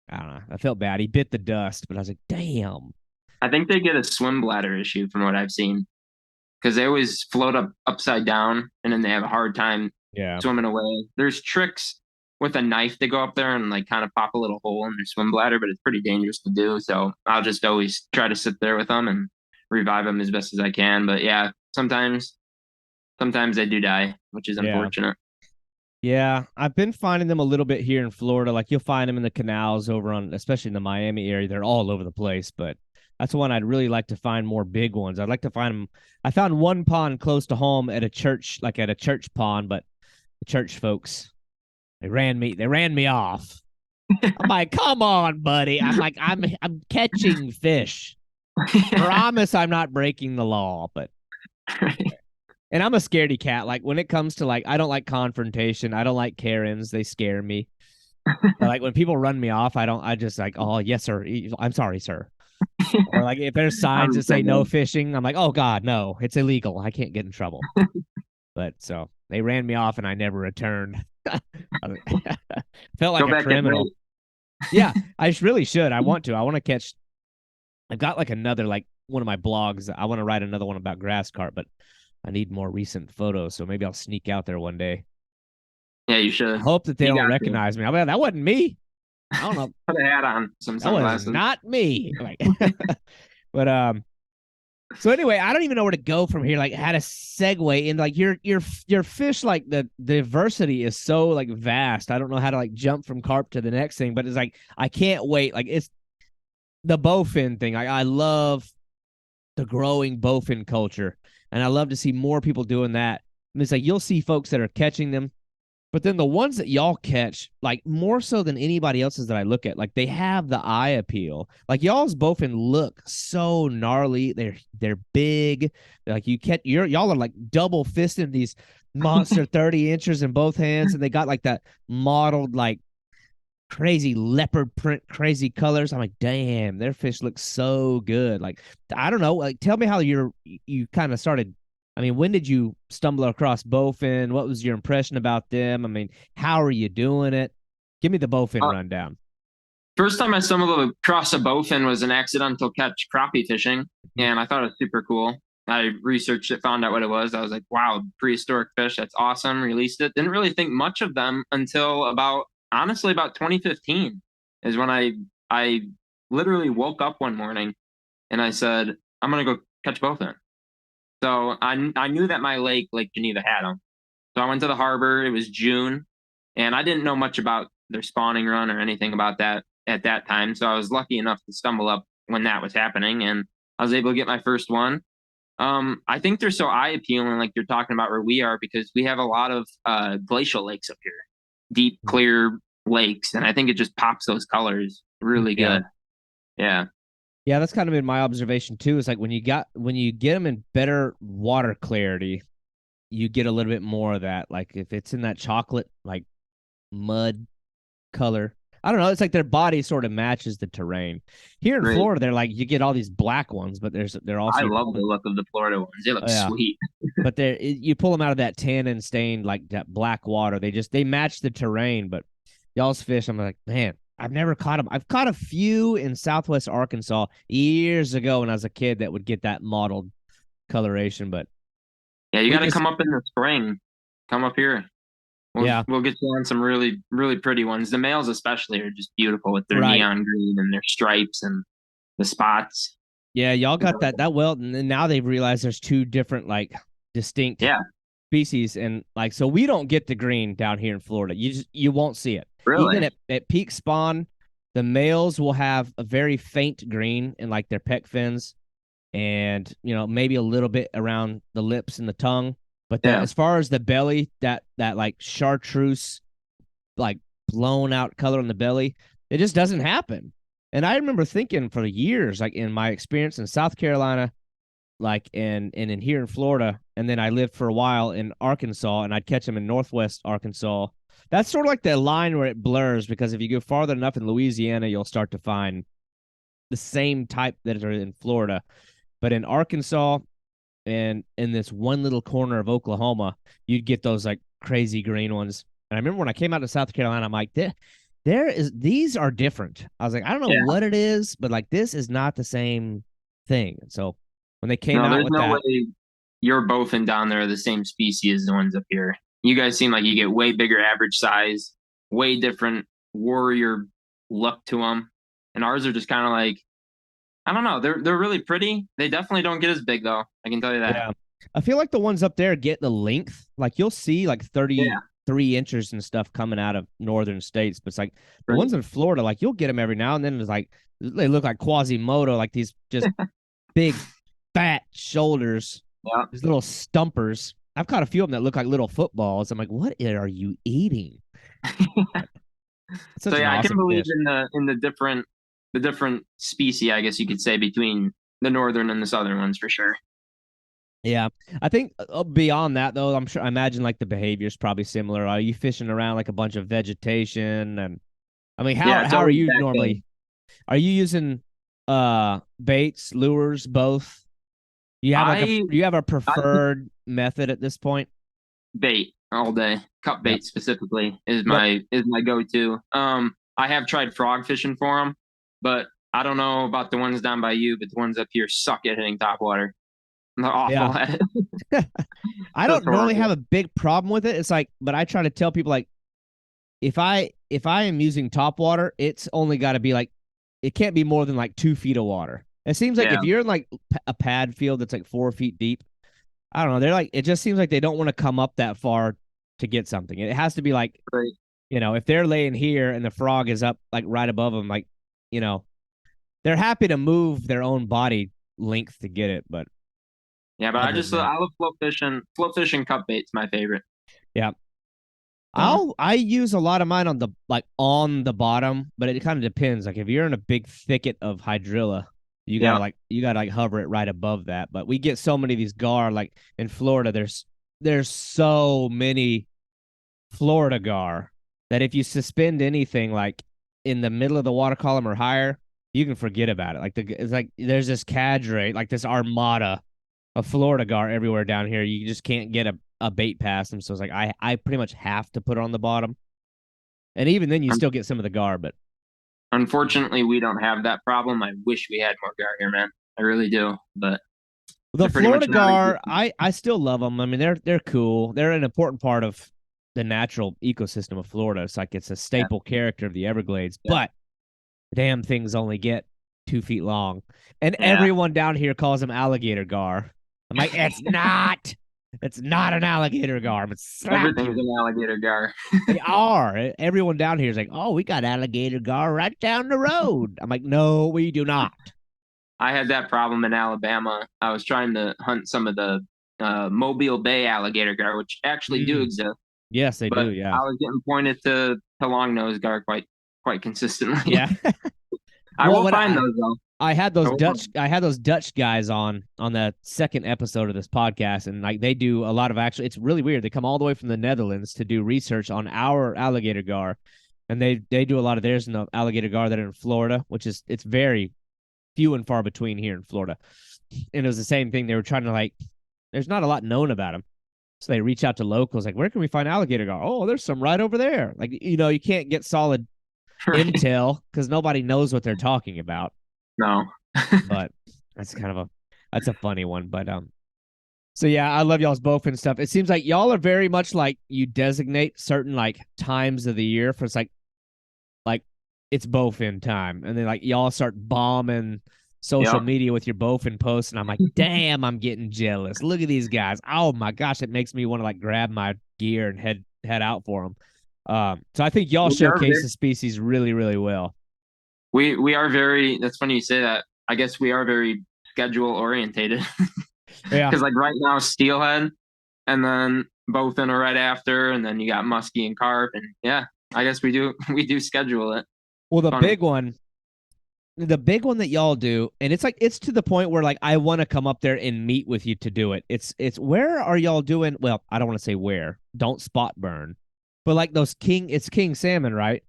I don't know. I felt bad. He bit the dust, but I was like, damn. I think they get a swim bladder issue from what I've seen because they always float up upside down and then they have a hard time Yeah. swimming away. There's tricks. with a knife to go up there and like kind of pop a little hole in their swim bladder, but it's pretty dangerous to do. So I'll just always try to sit there with them and revive them as best as I can. But yeah, sometimes they do die, which is unfortunate. Yeah, I've been finding them a little bit here in Florida. Like you'll find them in the canals over on, especially in the Miami area. They're all over the place, but that's one I'd really like to find more big ones. I'd like to find them. I found one pond close to home at a church, like at a church pond, but the church folks, they ran me off. I'm like, come on, buddy. I'm like, I'm catching fish. Promise I'm not breaking the law, but and I'm a scaredy cat. Like when it comes to like, I don't like confrontation. I don't like Karens. They scare me. Like when people run me off, I just like, oh yes, sir. I'm sorry, sir. Or like if there's signs that say no fishing, I'm like, oh God, no, it's illegal. I can't get in trouble. But so they ran me off and I never returned. Felt like a criminal. Yeah, I really should. I want to catch. I've got like another, like one of my blogs. I want to write another one about grass carp, but I need more recent photos. So maybe I'll sneak out there one day. Yeah, you should. I hope that they don't recognize me. I mean, that wasn't me. I don't know. Put a hat on, some sunglasses. That was not me. Like, but so anyway, I don't even know where to go from here. Like, how to segue in. Like, your fish, like the diversity is so like vast. I don't know how to like jump from carp to the next thing. But it's like I can't wait. Like it's the bowfin thing. I love the growing bowfin culture, and I love to see more people doing that. And it's like you'll see folks that are catching them. But then the ones that y'all catch, like more so than anybody else's that I look at, like they have the eye appeal. Like y'all's bowfin look so gnarly. They're big. They're like y'all are like double fisting these monster 30 inches in both hands, and they got like that mottled like crazy leopard print, crazy colors. I'm like, damn, their fish looks so good. Like I don't know. Like tell me how you kind of started. I mean, when did you stumble across bowfin? What was your impression about them? I mean, how are you doing it? Give me the bowfin rundown. First time I stumbled across a bowfin was an accidental catch crappie fishing, and I thought it was super cool. I researched it, found out what it was. I was like, wow, prehistoric fish. That's awesome. Released it. Didn't really think much of them until about 2015 is when I literally woke up one morning and I said, I'm going to go catch bowfin. So I knew that my Lake Geneva had them. So I went to the harbor. It was June, and I didn't know much about their spawning run or anything about that at that time. So I was lucky enough to stumble up when that was happening, and I was able to get my first one. I think they're so eye appealing, like you're talking about where we are, because we have a lot of glacial lakes up here, deep, clear lakes, and I think it just pops those colors really good. Yeah. Yeah, that's kind of been my observation too. Is like when you get them in better water clarity, you get a little bit more of that. Like if it's in that chocolate like mud color, I don't know. It's like their body sort of matches the terrain. Here in Florida, they're like you get all these black ones, but they're also. I love the look of the Florida ones. They look sweet. But you pull them out of that tannin stained like that black water. They match the terrain. But y'all's fish, I'm like, man. I've never caught them. I've caught a few in Southwest Arkansas years ago when I was a kid that would get that mottled coloration. But yeah, you got to come up in the spring. Come up here. We'll get you on some really, really pretty ones. The males especially are just beautiful with their neon green and their stripes and the spots. Yeah, y'all got that well. And now they've realized there's two different like distinct species, and like so we don't get the green down here in Florida. You won't see it. Really? Even at peak spawn, the males will have a very faint green in like their pec fins, and maybe a little bit around the lips and the tongue. But as far as the belly, that like chartreuse, like blown out color on the belly, it just doesn't happen. And I remember thinking for years, like in my experience in South Carolina, like and in here in Florida, and then I lived for a while in Arkansas, and I'd catch them in Northwest Arkansas. That's sort of like the line where it blurs, because if you go farther enough in Louisiana, you'll start to find the same type that are in Florida. But in Arkansas and in this one little corner of Oklahoma, you'd get those like crazy green ones. And I remember when I came out to South Carolina, I'm like, these are different. I was like, I don't know what it is, but like this is not the same thing. And so when they came out with that, way your bowfin down there are the same species as the ones up here. You guys seem like you get way bigger average size. way different warrior look to them, and ours are just kind of like, I don't know. They're really pretty. They definitely don't get as big though. I can tell you that. Yeah. I feel like the ones up there get the length. Like you'll see like 33 inches and stuff coming out of northern states, but it's like the Right. ones in Florida, like you'll get them every now and then. It's like they look like Quasimodo, like these just big fat shoulders, Yeah. these little stumpers. I've caught a few of them that look like little footballs. I'm like, what are you eating? So yeah, I can believe in the different species, I guess you could say, between the northern and the southern ones for sure. Yeah, I think beyond that though, I imagine like the behavior is probably similar. Are you fishing around like a bunch of vegetation? And I mean, how are you normally? Are you using baits, lures, both? You have a preferred method at this point? Bait all day. Cut bait specifically is my go-to. I have tried frog fishing for them, but I don't know about the ones down by you, but the ones up here suck at hitting top water. They're awful at it. I don't really have a big problem with it. It's like, but I try to tell people like, if I am using top water, it's only got to be like, it can't be more than like 2 feet of water. It seems like if you're in like a pad field that's like 4 feet deep, I don't know. They're like, it just seems like they don't want to come up that far to get something. It has to be like, if they're laying here and the frog is up like right above them, like, they're happy to move their own body length to get it. But yeah, but I love float fishing. Float fishing cut bait's my favorite. Yeah. I use a lot of mine on the bottom, but it kind of depends. Like if you're in a big thicket of hydrilla, you gotta hover it right above that. But we get so many of these gar, like in Florida, there's so many Florida gar that if you suspend anything like in the middle of the water column or higher, you can forget about it. It's like there's this cadre, like this armada of Florida gar everywhere down here. You just can't get a bait past them. So it's like I pretty much have to put it on the bottom. And even then you still get some of the gar, but unfortunately we don't have that problem. I wish we had more gar here, man. I really do. But the Florida gar, I still love them. I mean, they're cool. They're an important part of the natural ecosystem of Florida. It's like it's a staple character of the Everglades, but damn things only get 2 feet long. And everyone down here calls them alligator gar. I'm like, it's not. It's not an alligator gar. But everything's an alligator gar. They are. Everyone down here is like, oh, we got alligator gar right down the road. I'm like, no, we do not. I had that problem in Alabama. I was trying to hunt some of the Mobile Bay alligator gar, which actually do exist. Yes, they do. Yeah, I was getting pointed to long-nosed gar quite consistently. Yeah, I will find those though. I had those Dutch guys on the second episode of this podcast, and like they do a lot of it's really weird. They come all the way from the Netherlands to do research on our alligator gar, and they do a lot of theirs in the alligator gar that are in Florida, which is it's very few and far between here in Florida. And it was the same thing. They were trying to there's not a lot known about them. So they reach out to locals, like, where can we find alligator gar? Oh, there's some right over there. Like, you can't get solid intel because nobody knows what they're talking about. No. But that's a funny one. But so yeah, I love y'all's bowfin stuff. It seems like y'all are very much like you designate certain like times of the year for it's like it's bowfin time, and then like y'all start bombing social media with your bowfin posts, and I'm like, damn, I'm getting jealous. Look at these guys. Oh my gosh, it makes me want to like grab my gear and head out for them. So I think y'all showcase the species really, really well. We are very. That's funny you say that. I guess we are very schedule orientated. Yeah. Because like right now, steelhead, and then bowfin are right after, and then you got muskie and carp, and I guess we do schedule it. Well, the big one that y'all do, and it's to the point where like I want to come up there and meet with you to do it. It's where are y'all doing? Well, I don't want to say where. Don't spot burn, but like those king salmon, right?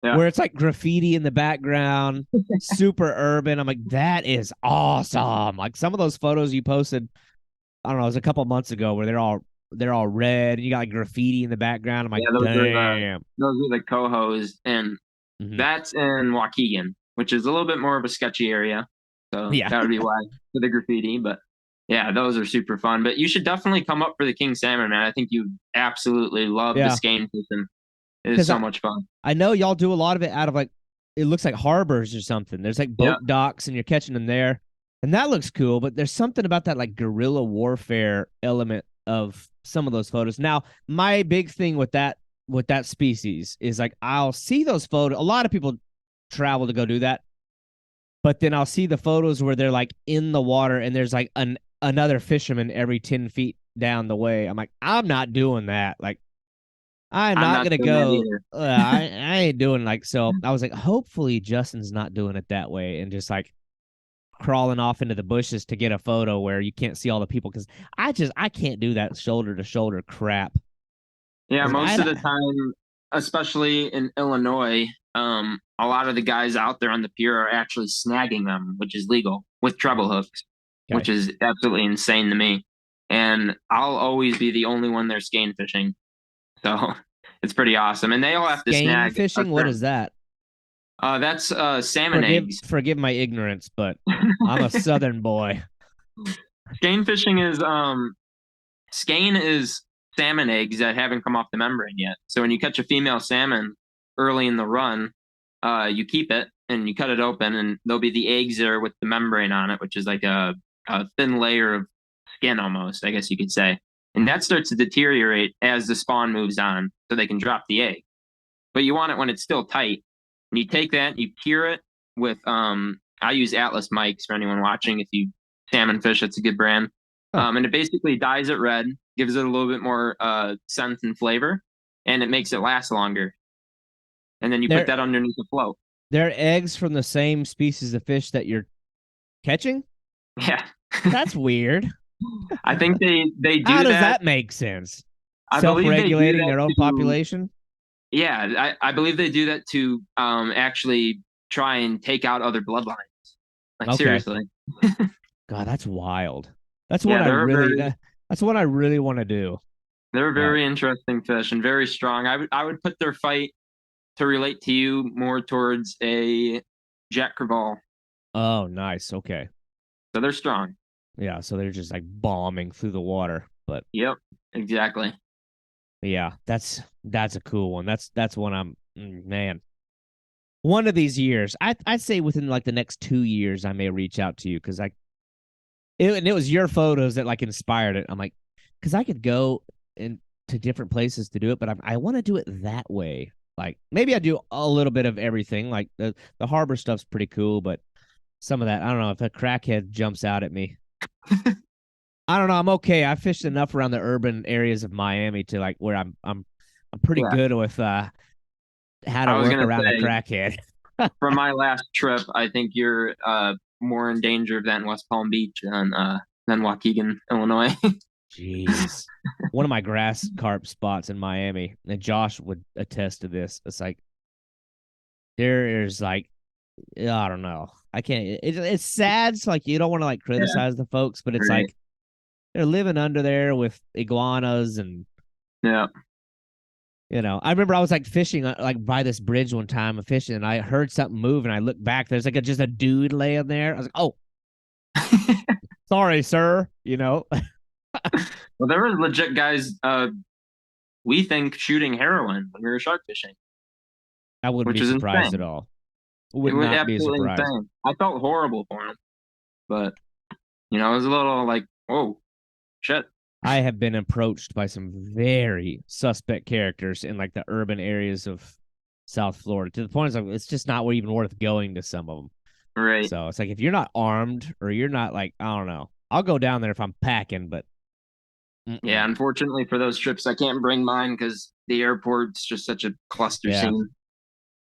Yeah. Where it's like graffiti in the background, super urban. I'm like, that is awesome. Like some of those photos you posted, I don't know, it was a couple months ago where they're all red and you got like graffiti in the background. I'm like, damn. Those are the cohos, and that's in Waukegan, which is a little bit more of a sketchy area. So that would be why for the graffiti. But yeah, those are super fun. But you should definitely come up for the king salmon, man. I think you absolutely love the skein fishing. It is so much fun. I know y'all do a lot of it out of like, it looks like harbors or something. There's like boat docks and you're catching them there. And that looks cool, but there's something about that like guerrilla warfare element of some of those photos. Now, my big thing with that species is like, I'll see those photos. A lot of people travel to go do that, but then I'll see the photos where they're like in the water and there's like another fisherman every 10 feet down the way. I'm like, I'm not doing that. Like, I'm not gonna go. I ain't doing like so. I was like, hopefully Justin's not doing it that way and just like crawling off into the bushes to get a photo where you can't see all the people, because I can't do that shoulder to shoulder crap. Yeah, most of the time, especially in Illinois, a lot of the guys out there on the pier are actually snagging them, which is legal, with treble hooks, which is absolutely insane to me. And I'll always be the only one there skein fishing. So it's pretty awesome. And they all have to snag. Fishing? What is that? That's salmon eggs. Forgive my ignorance, but I'm a southern boy. Skein fishing is skein is salmon eggs that haven't come off the membrane yet. So when you catch a female salmon early in the run, you keep it and you cut it open, and there'll be the eggs there with the membrane on it, which is like a thin layer of skin almost, I guess you could say. And that starts to deteriorate as the spawn moves on, so they can drop the egg. But you want it when it's still tight. And you take that, you cure it with I use Atlas mics for anyone watching. If you salmon fish, it's a good brand. And it basically dyes it red, gives it a little bit more scent and flavor, and it makes it last longer. And then you put that underneath the float. They're eggs from the same species of fish that you're catching? Yeah. That's weird. I think they do that. How does that make sense? Self-regulating their own population? Yeah, I believe they do that to actually try and take out other bloodlines. Like, seriously. God, that's wild. That's what that's what I really want to do. They're very interesting fish and very strong. I would put their fight to relate to you more towards a Jack Crevalle. Oh, nice. Okay. So they're strong. Yeah, so they're just like bombing through the water. But yep, exactly. Yeah, that's a cool one. That's one I'm man. One of these years, I'd say within like the next 2 years, I may reach out to you, because it was your photos that like inspired it. I'm like, because I could go to different places to do it, but I want to do it that way. Like maybe I do a little bit of everything. Like the harbor stuff's pretty cool, but some of that, I don't know, if a crackhead jumps out at me. I don't know. I'm okay. I fished enough around the urban areas of Miami to like where I'm pretty good with how to work around a crackhead. From my last trip, I think you're more in danger of that in West Palm Beach than Waukegan, Illinois. Jeez. One of my grass carp spots in Miami, and Josh would attest to this. It's like there's like, I don't know. I can't. It's sad. So like you don't want to like criticize the folks, but it's like they're living under there with iguanas and you know. I remember I was like fishing like by this bridge one time, fishing, and I heard something move, and I looked back. There's like just a dude laying there. I was like, oh, sorry, sir. You know. Well, there were legit guys. We think shooting heroin when we were shark fishing. I wouldn't be surprised at all. Would not be surprised. Insane. I felt horrible for him, but you know, it was a little like, whoa, shit. I have been approached by some very suspect characters in like the urban areas of South Florida, to the point it's just not even worth going to some of them. Right. So it's like, if you're not armed or you're not like, I don't know, I'll go down there if I'm packing, but. Yeah, unfortunately for those trips, I can't bring mine because the airport's just such a cluster scene.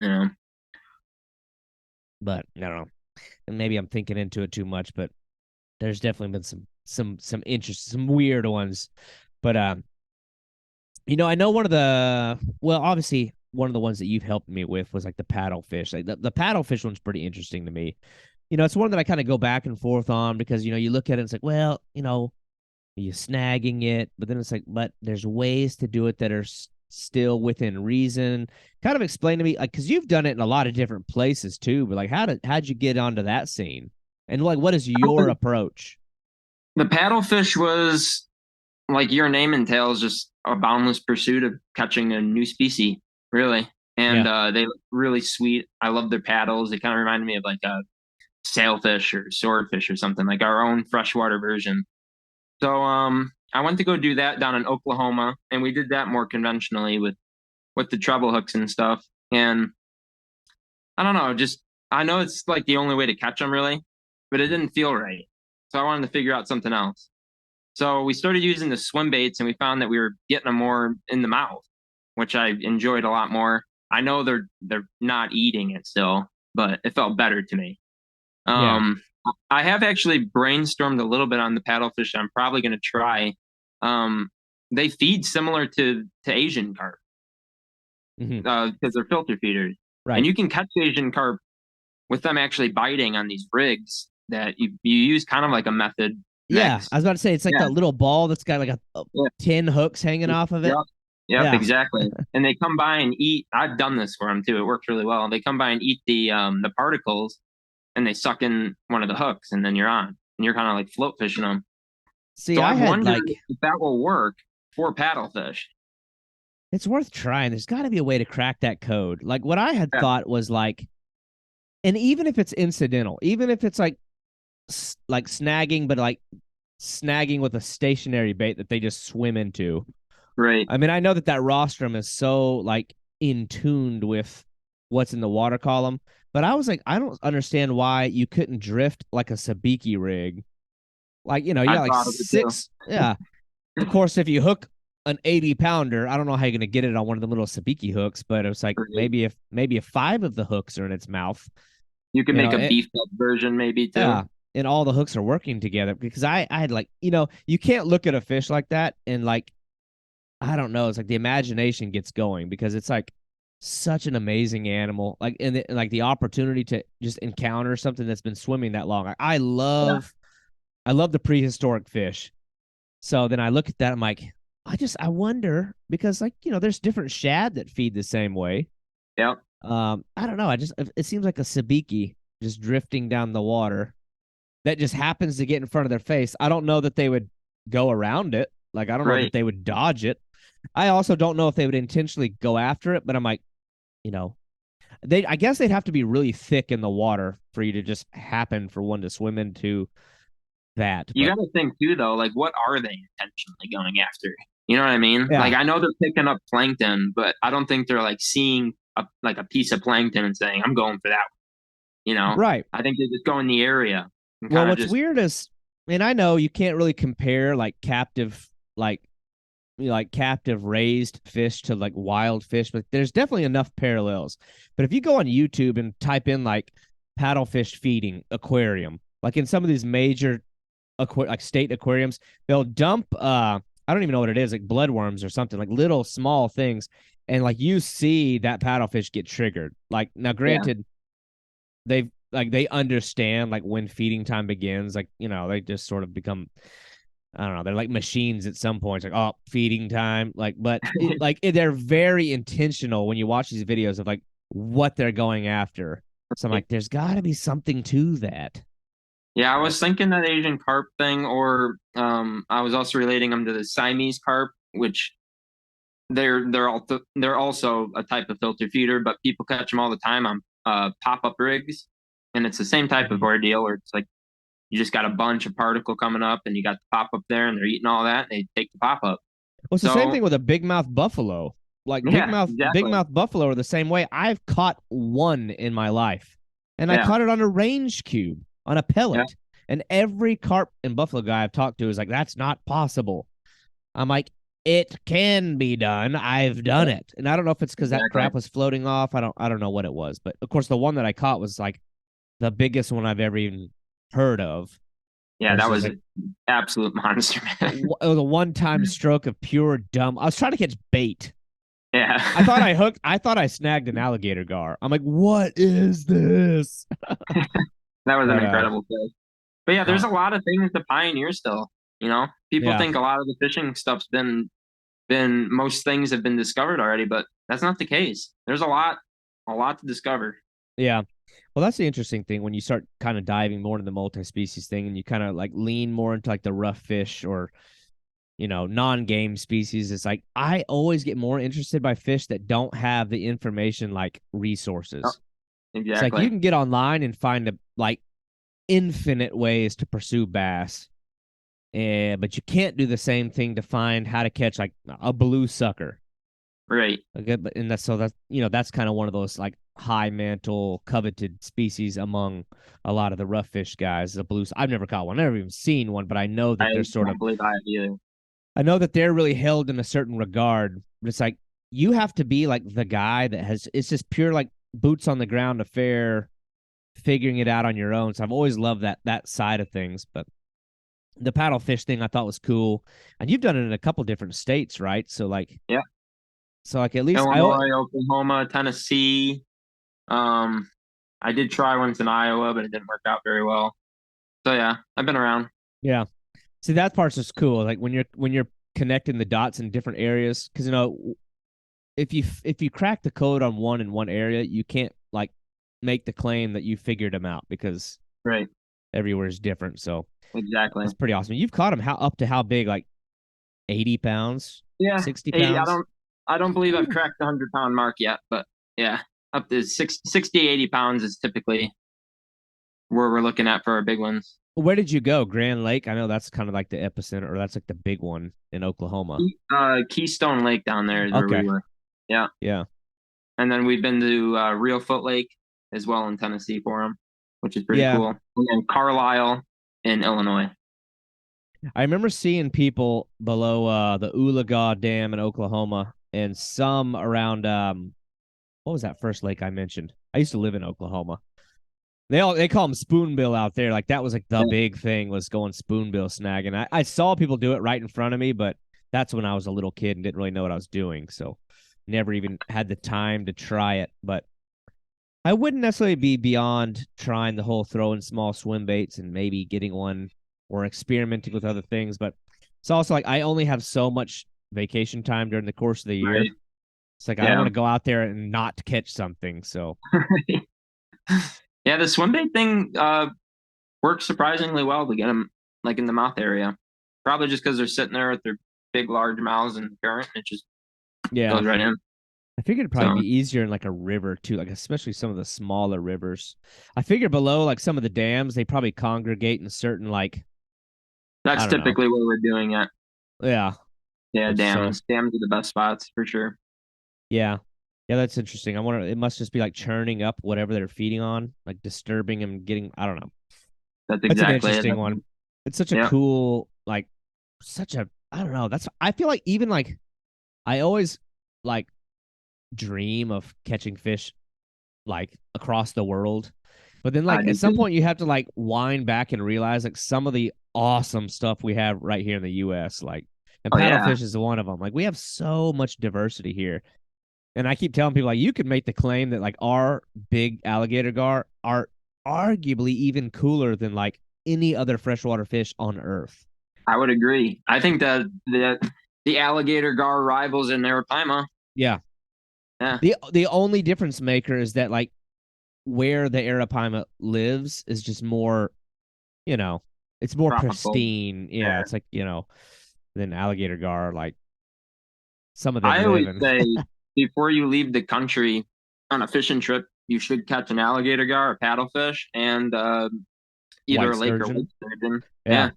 Yeah. But I don't know. And maybe I'm thinking into it too much, but there's definitely been some interest, some weird ones. But you know, I know obviously one of the ones that you've helped me with was like the paddlefish. Like the paddlefish one's pretty interesting to me. You know, it's one that I kind of go back and forth on, because you know, you look at it and it's like, well, you know, you're snagging it, but then it's like, but there's ways to do it that are still within reason. Kind of explain to me, like, because you've done it in a lot of different places too, but like, how'd you get onto that scene, and like, what is your approach? The paddlefish was, like your name entails, just a boundless pursuit of catching a new species. really. And they look really sweet. I love their paddles. They kind of reminded me of like a sailfish or swordfish or something, like our own freshwater version. So I went to go do that down in Oklahoma, and we did that more conventionally with the treble hooks and stuff. And I don't know, just I know it's like the only way to catch them really, but it didn't feel right. So I wanted to figure out something else. So we started using the swim baits, and we found that we were getting them more in the mouth, which I enjoyed a lot more. I know they're not eating it still, but it felt better to me. I have actually brainstormed a little bit on the paddlefish I'm probably going to try. They feed similar to Asian carp because they're filter feeders, Right. and you can catch Asian carp with them actually biting on these rigs that you use kind of like a method. Yeah, mix. I was about to say it's like that little ball that's got like a 10 hooks hanging off of it. Yep, exactly. And they come by and eat. I've done this for them too. It works really well. They come by and eat the particles, and they suck in one of the hooks, and then you're on. And you're kind of like float fishing them. See, So I I've had wondered like if that will work for paddlefish. it's worth trying. There's got to be a way to crack that code. Like what I had thought was like, and even if it's incidental, even if it's like snagging, but like snagging with a stationary bait that they just swim into. Right. I mean, I know that rostrum is so like in tuned with what's in the water column, but I was like, I don't understand why you couldn't drift like a sabiki rig. Like, you know, you got like 6. Yeah. Of course, if you hook an 80-pounder, I don't know how you're going to get it on one of the little sabiki hooks, but it was like maybe if 5 of the hooks are in its mouth. You can make a beefed up version maybe too. Yeah. And all the hooks are working together because I had like, you know, you can't look at a fish like that and like, I don't know. It's like the imagination gets going because it's like such an amazing animal. Like, and like the opportunity to just encounter something that's been swimming that long. I love the prehistoric fish. So then I look at that. I'm like, I wonder because like, you know, there's different shad that feed the same way. Yeah. I don't know. It seems like a sabiki just drifting down the water that just happens to get in front of their face. I don't know that they would go around it. Like, I don't know that they would dodge it. I also don't know if they would intentionally go after it, but I'm like, you know, I guess they'd have to be really thick in the water for you to just happen for one to swim into that. You got to think too, though, like what are they intentionally going after? You know what I mean? Yeah. Like I know they're picking up plankton, but I don't think they're like seeing a piece of plankton and saying, I'm going for that one. You know? Right. I think they just go in the area. Well, what's weird is, and I know you can't really compare like captive raised fish to like wild fish, but there's definitely enough parallels. But if you go on YouTube and type in like paddlefish feeding aquarium, like in some of these major like state aquariums, they'll dump I don't even know what it is, like bloodworms or something, like little small things, and like you see that paddlefish get triggered. Like now, granted, they understand like when feeding time begins, like, you know, they just sort of become, I don't know, they're like machines at some points, like, oh, feeding time, like, but they're very intentional when you watch these videos of like what they're going after. So I'm like, there's got to be something to that. Yeah, I was thinking that Asian carp thing, or I was also relating them to the Siamese carp, which they're also a type of filter feeder, but people catch them all the time on pop-up rigs, and it's the same type of ordeal where it's like you just got a bunch of particle coming up, and you got the pop-up there, and they're eating all that, and they take the pop-up. Well, it's the same thing with a big mouth buffalo. Like big mouth buffalo are the same way. I've caught one in my life, and I caught it on a range cube on a pellet. And every carp and buffalo guy I've talked to is like, that's not possible. I'm like, it can be done. I've done it. And I don't know if it's because that crap was floating off. I don't know what it was. But of course, the one that I caught was like the biggest one I've ever even heard of. Yeah, that was like, an absolute monster, man. It was a one-time stroke of pure dumb. I was trying to catch bait. Yeah. I thought I snagged an alligator gar. I'm like, what is this? That was an incredible fish. But yeah, there's a lot of things to pioneer still. You know, people think a lot of the fishing stuff's been most things have been discovered already, but that's not the case. There's a lot to discover. Yeah. Well, that's the interesting thing when you start kind of diving more into the multi-species thing, and you kind of like lean more into like the rough fish, or non-game species. It's like I always get more interested by fish that don't have the information like resources. Exactly. It's like you can get online and find infinite ways to pursue bass. But you can't do the same thing to find how to catch like a blue sucker. Right. Okay, and that's kind of one of those like high mantle coveted species among a lot of the rough fish guys. The blues. I've never caught one. I've never even seen one, but I know that they're I don't believe I have either. I know that they're really held in a certain regard. But it's like you have to be like the guy that it's just pure like boots on the ground affair, figuring it out on your own. So I've always loved that side of things. But the paddlefish thing I thought was cool, and you've done it in a couple different states, right? So like, yeah. So like at least Illinois, Oklahoma, Tennessee. I did try once in Iowa, but it didn't work out very well. So yeah, I've been around. Yeah. See, that part's just cool. Like when you're connecting the dots in different areas, because if you crack the code on one in one area, you can't like make the claim that you figured them out because right everywhere is different. So exactly, it's pretty awesome. You've caught them up to how big? Like 80 pounds? Yeah, 60 pounds? I don't believe I've cracked the 100-pound mark yet, but yeah, up to 60, 80 pounds is typically where we're looking at for our big ones. Where did you go? Grand Lake? I know that's kind of like the epicenter, or that's like the big one in Oklahoma. Keystone Lake down there is where we were. Yeah. Yeah. And then we've been to Real Foot Lake as well in Tennessee for them, which is pretty cool. And then Carlisle in Illinois. I remember seeing people below the Oologah Dam in Oklahoma and some around what was that first lake I mentioned? I used to live in Oklahoma. They call them spoonbill out there. Like that was like the big thing was going spoonbill snagging. I saw people do it right in front of me, but that's when I was a little kid and didn't really know what I was doing. So never even had the time to try it. But I wouldn't necessarily be beyond trying the whole throwing small swim baits and maybe getting one or experimenting with other things. But it's also like I only have so much vacation time during the course of the year. Right. It's like I don't want to go out there and not catch something. So yeah, the swim bait thing works surprisingly well to get them like in the mouth area. Probably just because they're sitting there with their big, large mouths in the current. It just goes right in. I figured it'd probably be easier in like a river too, like especially some of the smaller rivers. I figure below like some of the dams, they probably congregate in certain like. That's typically where we're doing it. Yeah. Yeah, dams. So, dams are the best spots for sure. Yeah. Yeah, that's interesting. I wonder, it must just be like churning up whatever they're feeding on, like disturbing them, I don't know. That's exactly an interesting one. It's such a cool, like, I don't know. I feel like even like, I always like dream of catching fish like across the world. But then like at some point you have to like wind back and realize like some of the awesome stuff we have right here in the US, like, and paddlefish is one of them. Like we have so much diversity here. And I keep telling people like you could make the claim that like our big alligator gar are arguably even cooler than like any other freshwater fish on earth. I would agree. I think that the alligator gar rivals in Arapaima. Yeah. Yeah. The only difference maker is that like where the Arapaima lives is just more, it's more tropical. Pristine. Yeah, it's like, than alligator gar. Like some of them I always say before you leave the country on a fishing trip, you should catch an alligator gar, a paddlefish, and either white a lake sturgeon. or white sturgeon. Yeah.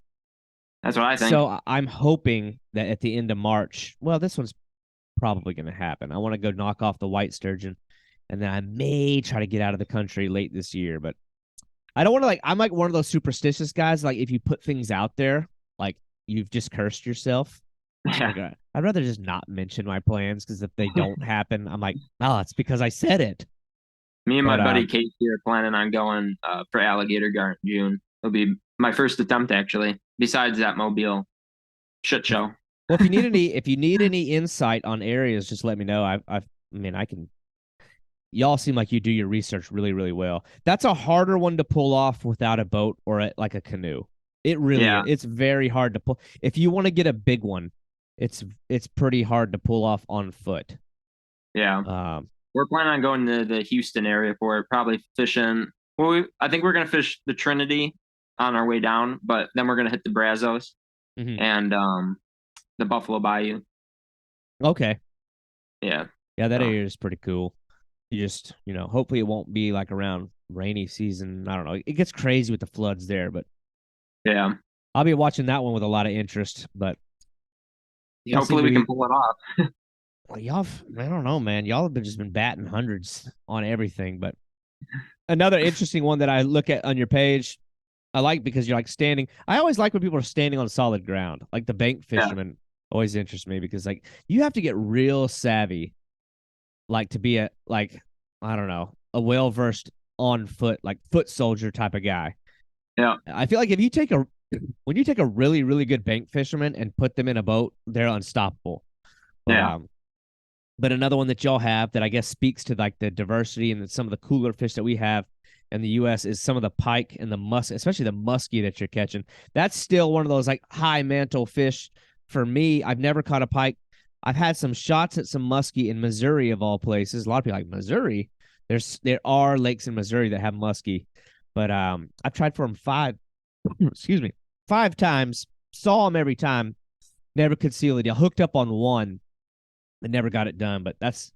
That's what I think. So I'm hoping that at the end of March, well, this one's probably going to happen. I want to go knock off the white sturgeon, and then I may try to get out of the country late this year. But I don't want to I'm like one of those superstitious guys. Like if you put things out there, like you've just cursed yourself. Yeah. Like, I'd rather just not mention my plans because if they don't happen, I'm like, oh, it's because I said it. Me and my buddy Casey are planning on going for alligator gar in June. It'll be my first attempt actually. Besides that Mobile shit show. Well, if you need any insight on areas, just let me know. I can. Y'all seem like you do your research really, really well. That's a harder one to pull off without a boat or like a canoe. It really is. It's very hard to pull. If you want to get a big one, it's pretty hard to pull off on foot. Yeah. We're planning on going to the Houston area for it. Probably fishing. Well, I think we're gonna fish the Trinity on our way down, but then we're gonna hit the Brazos, and the Buffalo Bayou. Okay. Yeah. Yeah, that So, area is pretty cool. You just, hopefully it won't be like around rainy season. I don't know. It gets crazy with the floods there, but yeah. I'll be watching that one with a lot of interest. But y'all seem Hopefully to we can be, pull it off. well, I don't know, man. Y'all have just been batting hundreds on everything. But another interesting one that I look at on your page, I like because you're like standing. I always like when people are standing on solid ground, like the bank Yeah. fishermen. Always interests me because like you have to get real savvy, like to be I don't know, a well versed on foot, like foot soldier type of guy. Yeah. I feel like when you take a really really good bank fisherman and put them in a boat, they're unstoppable. But Yeah. but another one that y'all have that I guess speaks to like the diversity and some of the cooler fish that we have in the U.S. is some of the pike and the especially the muskie that you're catching. That's still one of those like high mantle fish for me. I've never caught a pike. I've had some shots at some muskie in Missouri of all places. A lot of people are like Missouri. There are lakes in Missouri that have muskie, but I've tried for them excuse me, 5 times. Saw them every time. Never could seal it. I hooked up on one. I never got it done, but that's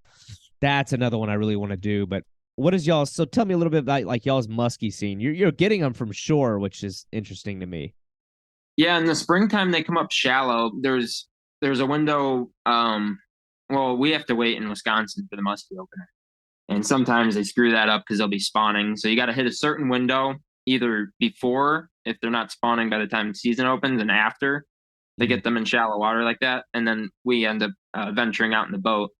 another one I really want to do. But what is y'all? So tell me a little bit about like y'all's muskie scene. You're getting them from shore, which is interesting to me. Yeah, in the springtime they come up shallow. There's a window. Well, we have to wait in Wisconsin for the muskie opener, and sometimes they screw that up because they'll be spawning. So you got to hit a certain window either before, if they're not spawning by the time the season opens, and after they get them in shallow water like that, and then we end up venturing out in the boat.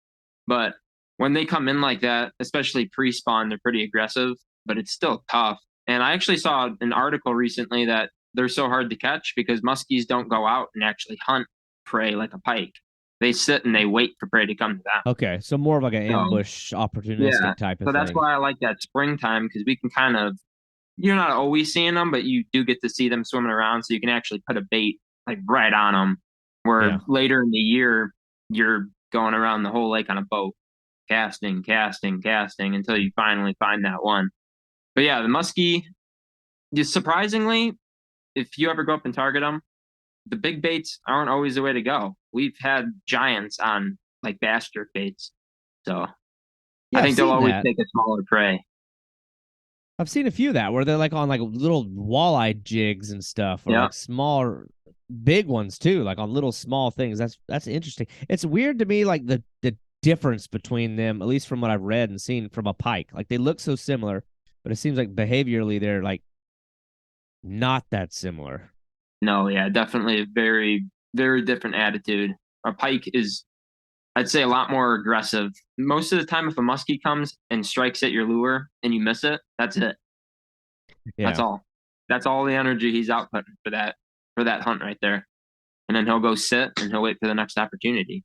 But when they come in like that, especially pre-spawn, they're pretty aggressive, but it's still tough. And I actually saw an article recently that they're so hard to catch because muskies don't go out and actually hunt prey like a pike. They sit and they wait for prey to come to them. Okay, so more of like an ambush, opportunistic type of So that's thing. why I like that springtime because we can kind of, you're not always seeing them, but you do get to see them swimming around. So you can actually put a bait like right on them. Where later in the year, you're going around the whole lake on a boat, casting until you finally find that one. But yeah, the muskie, just surprisingly, if you ever go up and target them, the big baits aren't always the way to go. We've had giants on like bass jerk baits. So Yeah, I think they'll always that. take a smaller prey. I've seen a few of that where they're like on like little walleye jigs and stuff, or like small, big ones too, like on little small things. That's interesting. It's weird to me, like the difference between them, at least from what I've read and seen from a pike. Like they look so similar, but it seems like behaviorally they're like not that similar. No, yeah, definitely a very, very different attitude. A pike is, I'd say, a lot more aggressive. Most of the time, if a muskie comes and strikes at your lure and you miss it, that's it. Yeah. That's all. That's all the energy he's outputting for that hunt right there. And then he'll go sit and he'll wait for the next opportunity.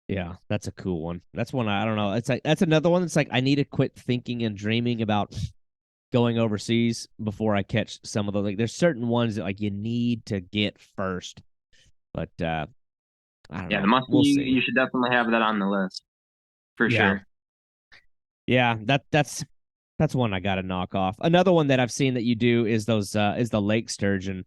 Yeah, that's a cool one. That's one I don't know. It's like that's another one that's like I need to quit thinking and dreaming about going overseas before I catch some of those. Like there's certain ones that like you need to get first. But I don't know. The muskie, we'll see. you should definitely have that on the list for sure. Yeah, that's one I got to knock off. Another one that I've seen that you do is the lake sturgeon.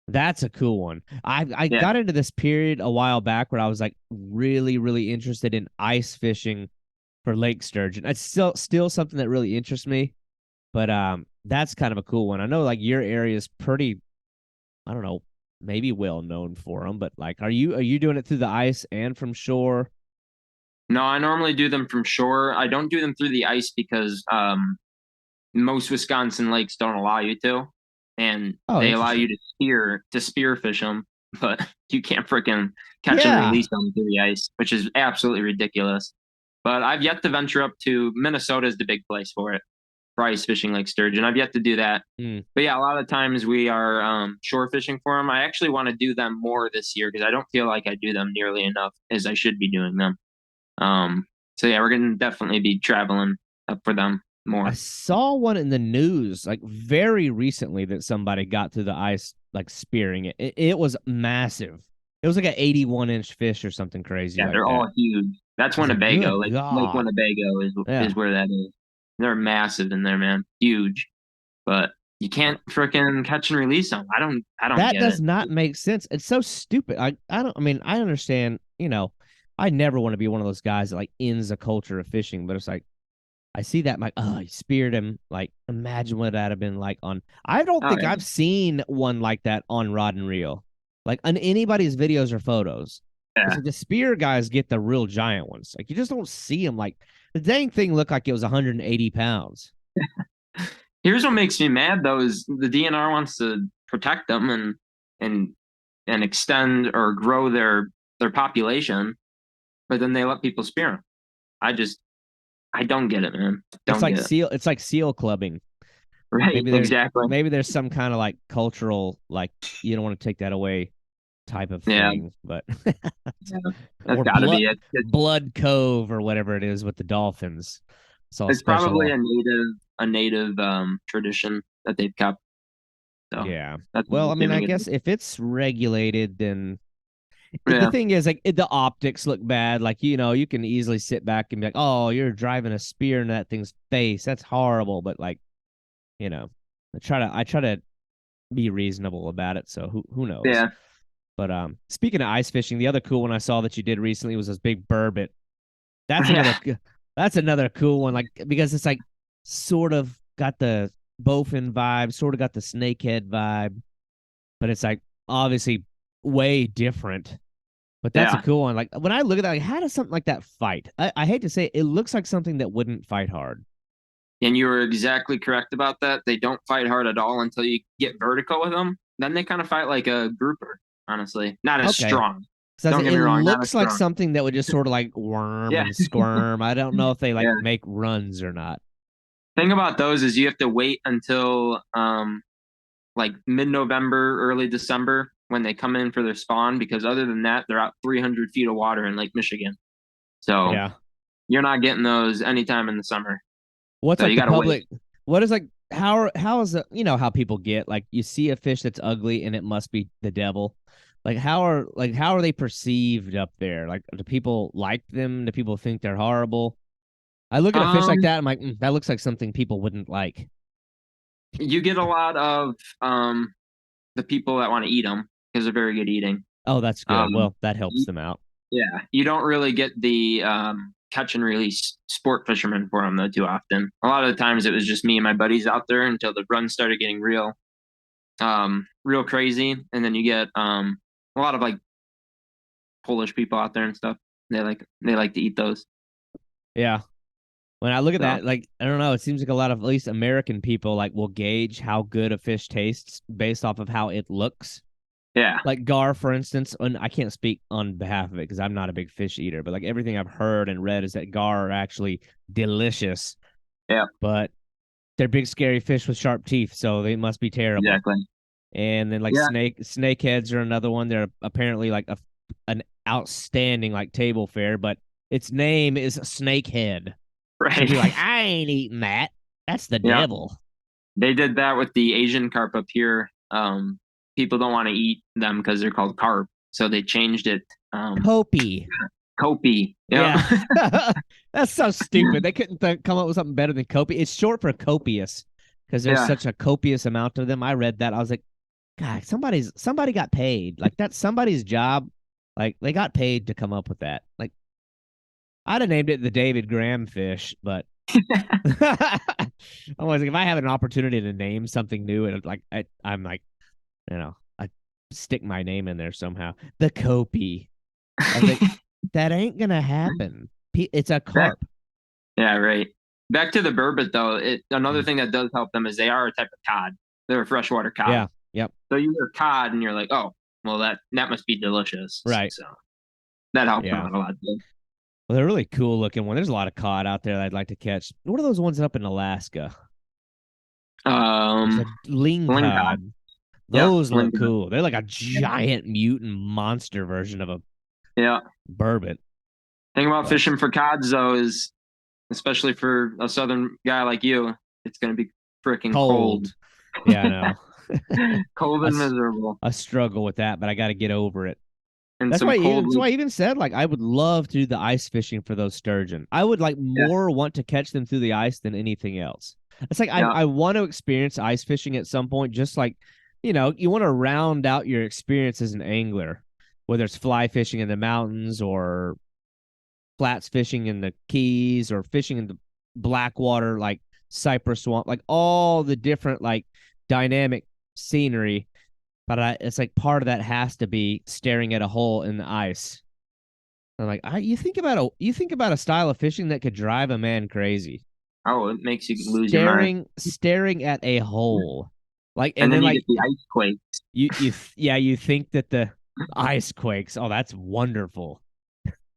That's a cool one. I got into this period a while back where I was like really really interested in ice fishing for lake sturgeon. It's still something that really interests me, but that's kind of a cool one. I know like your area is pretty, I don't know, maybe well known for them, but like are you doing it through the ice and from shore? No, I normally do them from shore. I don't do them through the ice because most Wisconsin lakes don't allow you to, and they allow you to spearfish them, but you can't freaking catch and release them through the ice, which is absolutely ridiculous. But I've yet to venture up to Minnesota is the big place for it, for ice fishing lake sturgeon. I've yet to do that. But yeah, a lot of the times we are shore fishing for them. I actually want to do them more this year because I don't feel like I do them nearly enough as I should be doing them. So yeah, we're gonna definitely be traveling up for them more. I saw one in the news like very recently that somebody got through the ice like spearing it. It was massive. It was like an 81-inch fish or something crazy. Yeah, like they're all huge. That's Winnebago. Like Lake Winnebago is where that is. They're massive in there, man. Huge. But you can't freaking catch and release them. I don't That get does it. not make sense. It's so stupid. I mean, I understand, I never want to be one of those guys that like ends a culture of fishing, but it's like I see that, I'm like, oh, he speared him. Like, imagine what that'd have been like on. I don't Oh think yeah. I've seen one like that on rod and reel, like on anybody's videos or photos. Yeah. It's like the spear guys get the real giant ones. Like, you just don't see them. Like, the dang thing looked like it was 180 pounds. Here's what makes me mad though is the DNR wants to protect them and extend or grow their population, but then they let people spear them. I don't get it, man. Don't get it. It's like seal clubbing. Right, exactly. Maybe there's some kind of like cultural, like, you don't want to take that away type of Yeah. thing, but Yeah. That's or gotta be it. Blood Cove or whatever it is with the dolphins. It's probably a native tradition that they've kept. So yeah. that's Well, I mean, I assuming guess if it's regulated, then the yeah. thing is, like, the optics look bad. Like, you can easily sit back and be like, "Oh, you're driving a spear in that thing's face. That's horrible." But like, I try to be reasonable about it. So who knows? Yeah. But speaking of ice fishing, the other cool one I saw that you did recently was this big burbot. That's another cool one, like, because it's like sort of got the bowfin vibe, sort of got the snakehead vibe, but it's like obviously way different. But that's a cool one. Like, when I look at that, like, how does something like that fight? I hate to say it looks like something that wouldn't fight hard. And you were exactly correct about that. They don't fight hard at all until you get vertical with them. Then they kind of fight like a grouper, honestly. Not as strong. Don't get me wrong. It looks like something that would just sort of like worm and squirm. I don't know if they like make runs or not. Thing about those is you have to wait until like mid-November, early December when they come in for their spawn, because other than that, they're out 300 feet of water in Lake Michigan. So you're not getting those anytime in the summer. What's so like the public? Wait. What is like how is it? You know how people get like you see a fish that's ugly and it must be the devil. Like how are they perceived up there? Like, do people like them? Do people think they're horrible? I look at a fish like that, I'm like, that looks like something people wouldn't like. You get a lot of the people that want to eat them because they're very good eating. Oh, that's good. Well, that helps them out. Yeah, you don't really get the catch and release sport fishermen for them though too often. A lot of the times it was just me and my buddies out there until the run started getting real crazy, and then you get a lot of like Polish people out there and stuff. They like to eat those. Yeah. When I look at that, like, I don't know, it seems like a lot of at least American people like will gauge how good a fish tastes based off of how it looks. Yeah. Like gar, for instance, and I can't speak on behalf of it because I'm not a big fish eater, but like everything I've heard and read is that gar are actually delicious. Yeah. But they're big, scary fish with sharp teeth, so they must be terrible. Exactly. And then like snakeheads are another one. They're apparently like an outstanding like table fare, but its name is snakehead. Right. So you're like, I ain't eating that. That's the devil. They did that with the Asian carp up here. People don't want to eat them because they're called carp, so they changed it. Kopi. Kopi. Yeah. That's so stupid. They couldn't come up with something better than Kopi. It's short for copious because there's such a copious amount of them. I read that. I was like, God, somebody got paid. Like, that's somebody's job. Like, they got paid to come up with that. Like, I'd have named it the David Graham fish, but I was like, if I have an opportunity to name something new, and like I'm like, I stick my name in there somehow. The Kopi. I was like, that ain't gonna happen. It's a carp. Yeah, right. Back to the burbot though. Another thing that does help them is they are a type of cod. They're a freshwater cod. Yeah. Yep. So you hear cod and you're like, oh, well that must be delicious. Right. So that helps them out a lot too. Well, they're really cool looking one. There's a lot of cod out there that I'd like to catch. What are those ones up in Alaska? Ling cod. Those look cool. They're like a giant mutant monster version of a burbot. Thing about fishing for cods though is, especially for a southern guy like you, it's going to be freaking cold. Yeah, I know. Cold and miserable. I struggle with that, but I got to get over it. And that's why I even said, like, I would love to do the ice fishing for those sturgeon. I would like more want to catch them through the ice than anything else. It's like Yeah. I want to experience ice fishing at some point, just like, you want to round out your experience as an angler, whether it's fly fishing in the mountains or flats fishing in the Keys or fishing in the Blackwater, like Cypress Swamp, like all the different like dynamic scenery. But it's like part of that has to be staring at a hole in the ice. I'm like, you think about a style of fishing that could drive a man crazy. Oh, it makes you lose your mind. Staring at a hole, like, And then then you like get the ice quake. you think that the ice quakes. Oh, that's wonderful.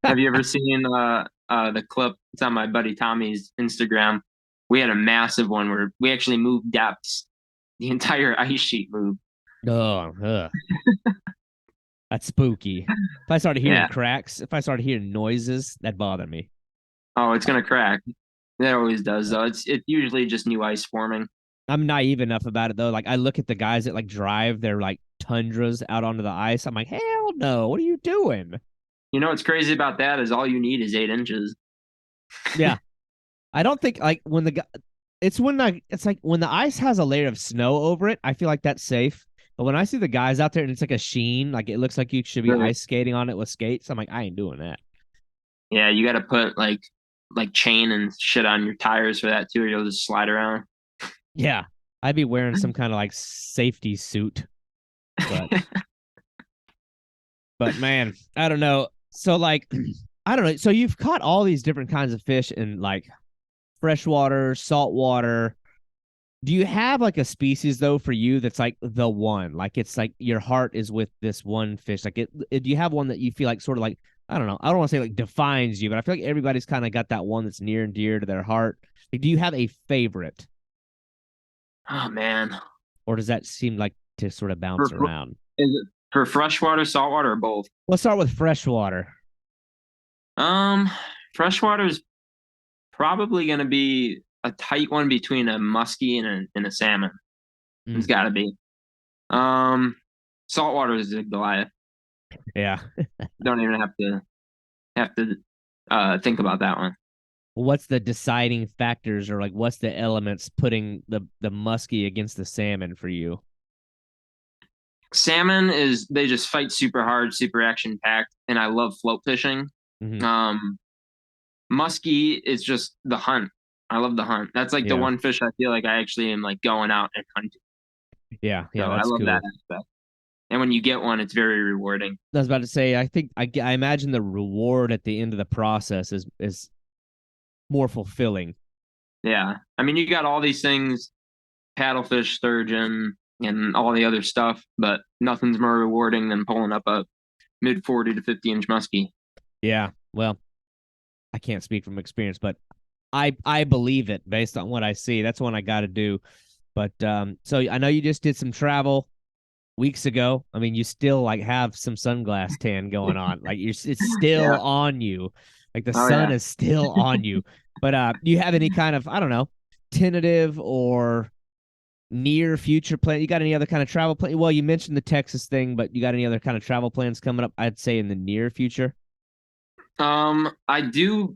Have you ever seen the clip? It's on my buddy Tommy's Instagram. We had a massive one where we actually moved depths. The entire ice sheet moved. Oh, that's spooky. If I started hearing Yeah. cracks, if I started hearing noises, that bothered me. Oh, it's gonna crack. It always does though. It's usually just new ice forming. I'm naive enough about it though. Like I look at the guys that like drive their like tundras out onto the ice. I'm like, hell no! What are you doing? You know what's crazy about that is all you need is 8 inches. Yeah, I don't think like when the guy. It's like when the ice has a layer of snow over it. I feel like that's safe. But when I see the guys out there and it's like a sheen, like it looks like you should be Really? ice skating on it with skates, I'm like, I ain't doing that. Yeah, you got to put like chain and shit on your tires for that too, or you'll just slide around. Yeah, I'd be wearing some kind of like safety suit. But but man, I don't know. So like, I don't know. So you've caught all these different kinds of fish in like freshwater, saltwater. Do you have like a species though for you that's like the one? Like it's like your heart is with this one fish. Like do you have one that you feel like sort of like, I don't know. I don't want to say like defines you, but I feel like everybody's kind of got that one that's near and dear to their heart. Like, do you have a favorite? Oh man. Or does that seem like to sort of bounce around? Is it for freshwater, saltwater, or both? Let's start with freshwater. Um, Freshwater is probably going to be a tight one between a muskie and a salmon. It's got to be. Saltwater is a Goliath. Yeah. Don't even have to think about that one. What's the deciding factors or like what's the elements putting the muskie against the salmon for you? Salmon they just fight super hard, super action packed, and I love float fishing. Mm-hmm. Muskie is just the hunt. I love the hunt. That's like the one fish I feel like I actually am like going out and hunting. Yeah, So that's I love cool. that aspect. And when you get one, it's very rewarding. I was about to say, I imagine the reward at the end of the process is more fulfilling. Yeah, I mean, you got all these things, paddlefish, sturgeon, and all the other stuff, but nothing's more rewarding than pulling up a mid 40 to 50-inch muskie. Yeah, well, I can't speak from experience, but I believe it based on what I see. That's one I got to do. But so I know you just did some travel weeks ago. I mean, you still like have some sunglass tan going on. Like it's still on you. Like the sun is still on you. But do you have any kind of, I don't know, tentative or near future plan? You got any other kind of travel plan? Well, you mentioned the Texas thing, but you got any other kind of travel plans coming up? I'd say in the near future. I do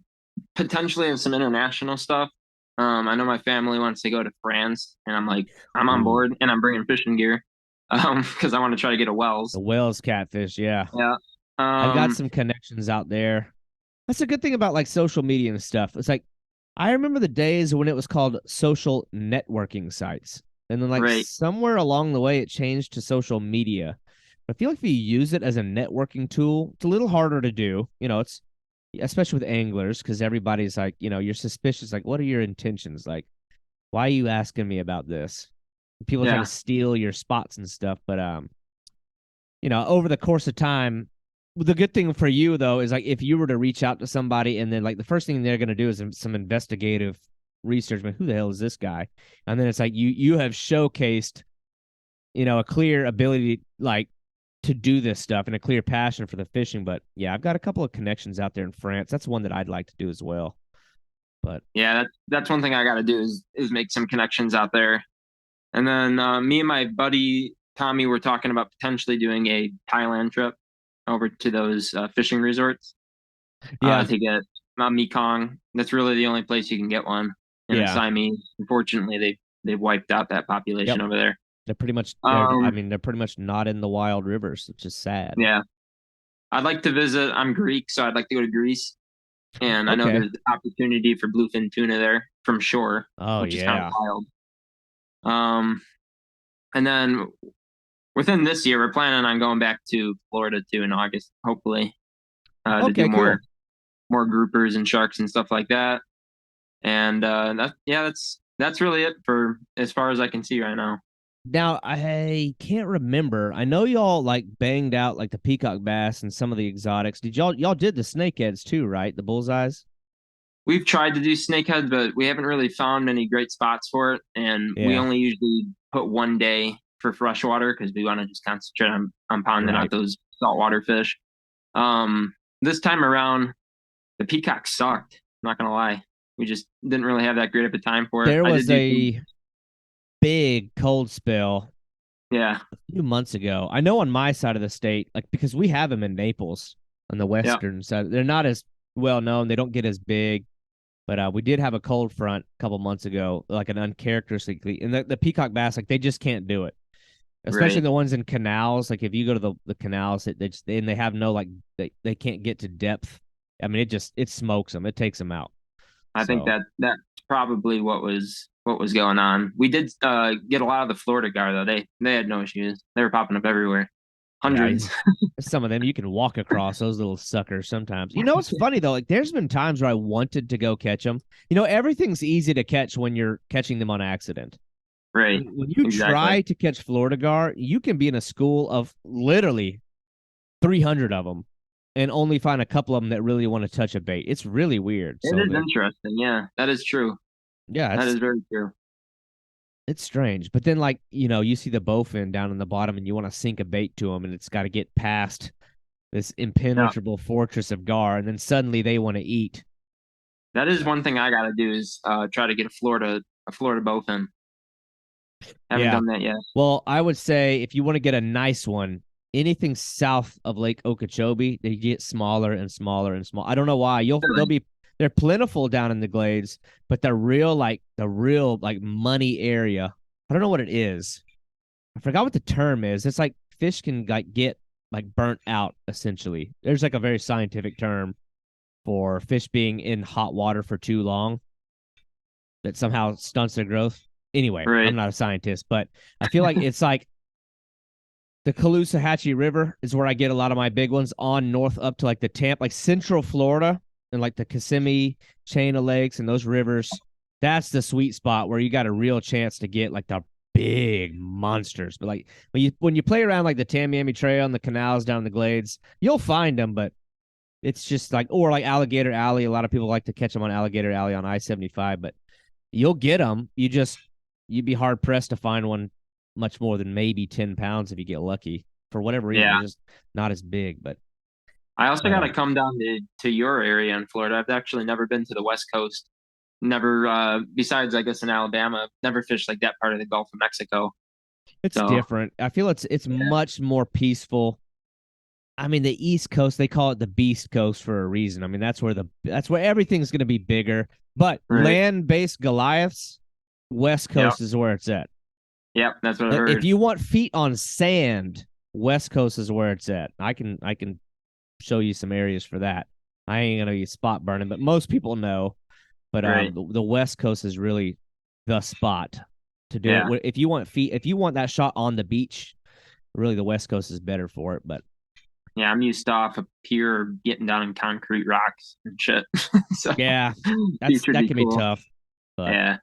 potentially have some international stuff. I know my family wants to go to France, and I'm like, I'm on board, and I'm bringing fishing gear, because I want to try to get a Wells. The Wells catfish, yeah. Yeah. I've got some connections out there. That's a good thing about like social media and stuff. It's like I remember the days when it was called social networking sites. And then like somewhere along the way it changed to social media. I feel like if you use it as a networking tool, it's a little harder to do. It's especially with anglers, because everybody's like, you're suspicious. Like, what are your intentions? Like, why are you asking me about this? People try to steal your spots and stuff. But over the course of time, the good thing for you though is like if you were to reach out to somebody and then like the first thing they're going to do is some investigative research. Like, who the hell is this guy? And then it's like you have showcased, a clear ability like to do this stuff and a clear passion for the fishing. But yeah, I've got a couple of connections out there in France. That's one that I'd like to do as well. But yeah, that's one thing I got to do is make some connections out there. And then me and my buddy Tommy were talking about potentially doing a Thailand trip over to those fishing resorts. Yeah, to get Mekong. That's really the only place you can get one and a Yeah. Siamese. Unfortunately, they've wiped out that population Yep. over there. They're pretty much, they're pretty much not in the wild rivers, which is sad. Yeah. I'd like to visit. I'm Greek, so I'd like to go to Greece. And I know Okay. there's opportunity for bluefin tuna there from shore, Oh, which is kind of yeah. wild. And then within this year, we're planning on going back to Florida too in August, hopefully, to Okay, do cool. more groupers and sharks and stuff like that. And that's really it for as far as I can see right now. Now, I can't remember. I know y'all like banged out like the peacock bass and some of the exotics. Did y'all did the snakeheads too, right? The bullseyes? We've tried to do snakehead, but we haven't really found any great spots for it. And we Yeah. only usually put one day for freshwater because we want to just concentrate on pounding Right. out those saltwater fish. This time around, the peacock sucked. I'm not gonna lie. We just didn't really have that great of a time for it. There I was did a big cold spell yeah, a few months ago. I know on my side of the state, like because we have them in Naples on the western side. They're not as well known. They don't get as big. But we did have a cold front a couple months ago, like an uncharacteristically, and the peacock bass, like they just can't do it, especially right. the ones in canals. Like if you go to the canals, they have no like they can't get to depth. I mean, it smokes them. It takes them out. I think So that's probably what was going on. We did get a lot of the Florida gar though. They had no issues. They were popping up everywhere. yeah, Hundreds. some of them you can walk across those little suckers sometimes. You know, it's funny though. Like there's been times where I wanted to go catch them. You know, everything's easy to catch when you're catching them on accident. Right. When you Exactly. try to catch Florida gar, you can be in a school of literally 300 of them and only find a couple of them that really want to touch a bait. It's really weird. It is interesting. Yeah, that is true. Yeah, That is very true. it's strange. But then, like, you know, you see the bowfin down in the bottom and you want to sink a bait to them and it's got to get past this impenetrable fortress of gar. And then suddenly they want to eat. That is one thing I got to do is try to get a Florida bowfin. Haven't done that yet. Well, I would say if you want to get a nice one, anything south of Lake Okeechobee, they get smaller and smaller and small. I don't know why. They're plentiful down in the glades, but the real money area. I don't know what it is. I forgot what the term is. It's like fish can like get like burnt out essentially. There's like a very scientific term for fish being in hot water for too long that somehow stunts their growth. Anyway, Right. I'm not a scientist, but I feel like it's like the Caloosahatchee River is where I get a lot of my big ones on north up to like the Tampa, like central Florida and like the Kissimmee chain of lakes and those rivers. That's the sweet spot where you got a real chance to get like the big monsters. But like when you play around like the Tamiami Trail and the canals down the glades, you'll find them, but it's just like, or like Alligator Alley. A lot of people like to catch them on Alligator Alley on I-75, but you'll get them. You'd be hard pressed to find one much more than maybe 10 pounds if you get lucky. For whatever reason, they're just not as big. But I also got to come down to your area in Florida. I've actually never been to the West Coast. Never, besides I guess in Alabama, never fished like that part of the Gulf of Mexico. It's different. I feel it's much more peaceful. I mean, the East Coast, they call it the Beast Coast for a reason. I mean, that's where everything's going to be bigger. But land-based Goliaths, West Coast is where it's at. Yep, that's what I heard. If you want feet on sand, West Coast is where it's at. I can show you some areas for that. I ain't gonna be spot burning, but most people know. But the West Coast is really the spot to do it. If you want that shot on the beach, really the West Coast is better for it. But yeah, I'm used to off a pier getting down in concrete rocks and shit. So yeah, that can be tough. But,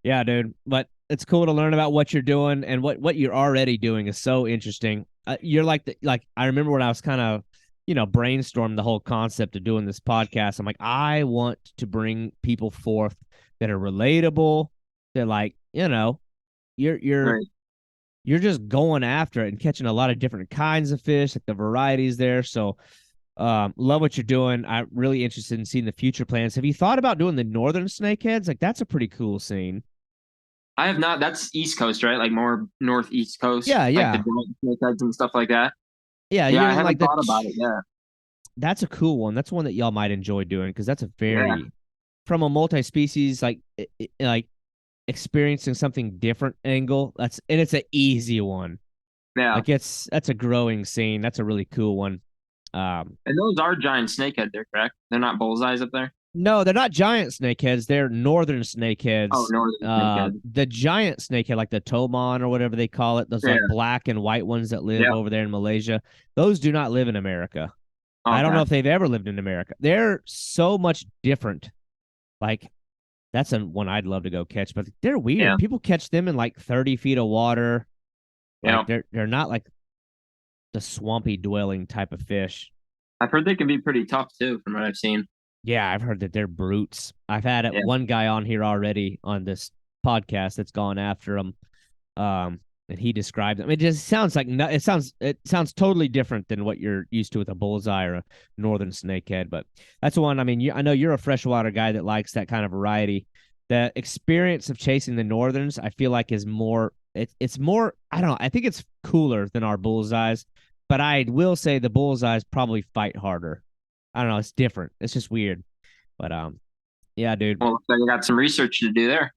yeah, dude. But it's cool to learn about what you're doing and what you're already doing is so interesting. You're like I remember when I was kind of brainstormed the whole concept of doing this podcast. I'm like, I want to bring people forth that are relatable. They're like, you're just going after it and catching a lot of different kinds of fish, like the varieties there. So love what you're doing. I'm really interested in seeing the future plans. Have you thought about doing the northern snakeheads? Like that's a pretty cool scene. I have not. That's East Coast, right? Like more northeast coast. Yeah, like the snakeheads and stuff like that. Yeah, I haven't thought about it yet. That's a cool one. That's one that y'all might enjoy doing because that's a very from a multi-species, like experiencing something different angle, it's an easy one. Yeah. Like that's a growing scene. That's a really cool one. And those are giant snakehead, they're correct. They're not bullseyes up there. No, they're not giant snakeheads. They're northern snakeheads. Oh, northern snakehead. The giant snakehead, like the Tomon or whatever they call it, those like black and white ones that live over there in Malaysia, those do not live in America. Okay. I don't know if they've ever lived in America. They're so much different. Like, that's one I'd love to go catch, but they're weird. Yeah. People catch them in like 30 feet of water. Like, they're not like the swampy dwelling type of fish. I've heard they can be pretty tough too, from what I've seen. Yeah, I've heard that they're brutes. I've had one guy on here already on this podcast that's gone after them, and he described them. It just sounds like it sounds totally different than what you're used to with a bullseye or a northern snakehead. But that's one. I mean, I know you're a freshwater guy that likes that kind of variety. The experience of chasing the northerns, I feel like, is more. It's more. I don't know. I think it's cooler than our bullseyes, but I will say the bullseyes probably fight harder. I don't know. It's different. It's just weird. But, yeah, dude. Well, looks like I got some research to do there.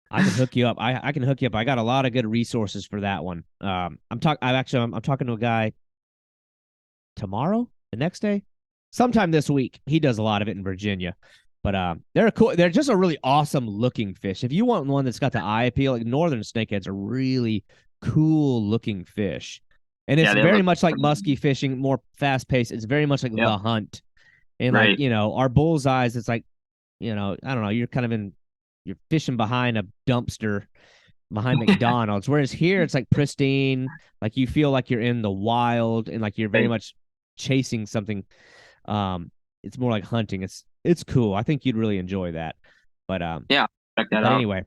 I can hook you up. I can hook you up. I got a lot of good resources for that one. I'm talking to a guy tomorrow, the next day, sometime this week. He does a lot of it in Virginia. But they're cool. They're just a really awesome looking fish. If you want one that's got the eye appeal, like northern snakeheads are really cool looking fish. And it's very much like musky fishing, more fast paced. It's very much like the hunt. And like, you know, our bullseyes, it's like, you know, I don't know, you're fishing behind a dumpster behind McDonald's. Whereas here it's like pristine, like you feel like you're in the wild and like you're very much chasing something. It's more like hunting. It's cool. I think you'd really enjoy that. But check that out. Anyway,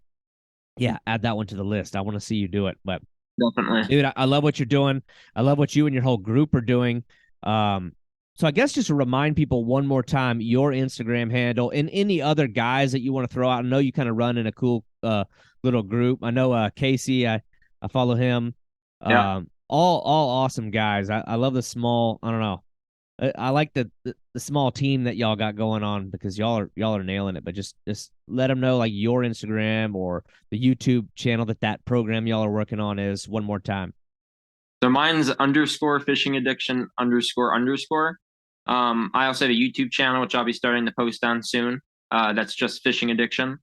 add that one to the list. I want to see you do it. But definitely, dude, I love what you're doing. I love what you and your whole group are doing. So I guess just to remind people one more time, your Instagram handle and any other guys that you want to throw out. I know you kind of run in a cool little group. I know Casey, I follow him. All awesome guys. I love the small. I don't know. I like the small team that y'all got going on because y'all are nailing it. But just let them know like your Instagram or the YouTube channel that program y'all are working on is one more time. So mine's _fishing addiction __. I also have a YouTube channel, which I'll be starting to post on soon. That's just Fishing Addiction.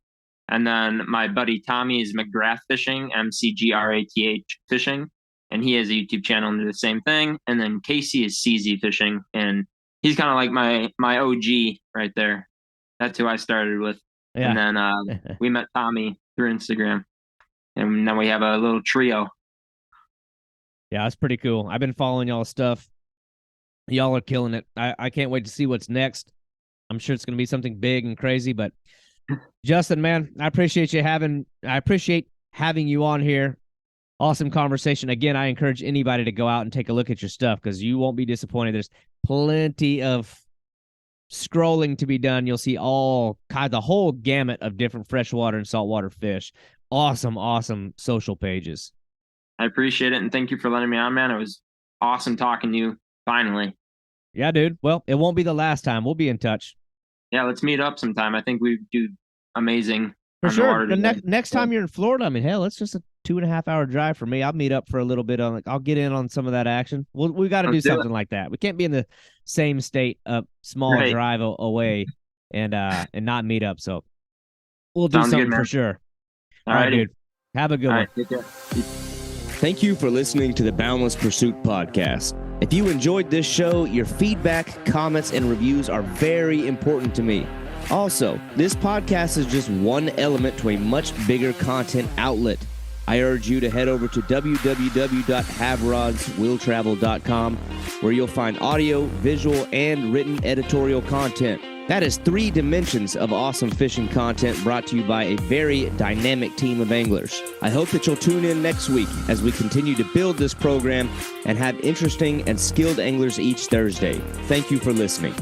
And then my buddy Tommy is McGrath Fishing, MCGRATH Fishing. And he has a YouTube channel and do the same thing. And then Casey is CZ Fishing. And he's kind of like my OG right there. That's who I started with. Yeah. And then we met Tommy through Instagram. And then we have a little trio. Yeah, that's pretty cool. I've been following y'all's stuff. Y'all are killing it. I can't wait to see what's next. I'm sure it's going to be something big and crazy. But Justin, man, I appreciate having you on here. Awesome conversation. Again, I encourage anybody to go out and take a look at your stuff because you won't be disappointed. There's plenty of scrolling to be done. You'll see the whole gamut of different freshwater and saltwater fish. Awesome social pages. I appreciate it, and thank you for letting me on, man. It was awesome talking to you, finally. Yeah, dude. Well, it won't be the last time. We'll be in touch. Yeah, let's meet up sometime. I think we do amazing. For sure. Next time you're in Florida, I mean, hell, it's just a 2.5 hour drive for me. I'll meet up for a little bit I'll get in on some of that action. We got to do something like that. We can't be in the same state, small drive away and not meet up. So we'll do something for sure. All right, dude. Have a good one. Take care. Thank you for listening to the Boundless Pursuit podcast. If you enjoyed this show, your feedback, comments, and reviews are very important to me. Also, this podcast is just one element to a much bigger content outlet. I urge you to head over to www.havrodswilltravel.com where you'll find audio, visual, and written editorial content. That is 3 dimensions of awesome fishing content brought to you by a very dynamic team of anglers. I hope that you'll tune in next week as we continue to build this program and have interesting and skilled anglers each Thursday. Thank you for listening.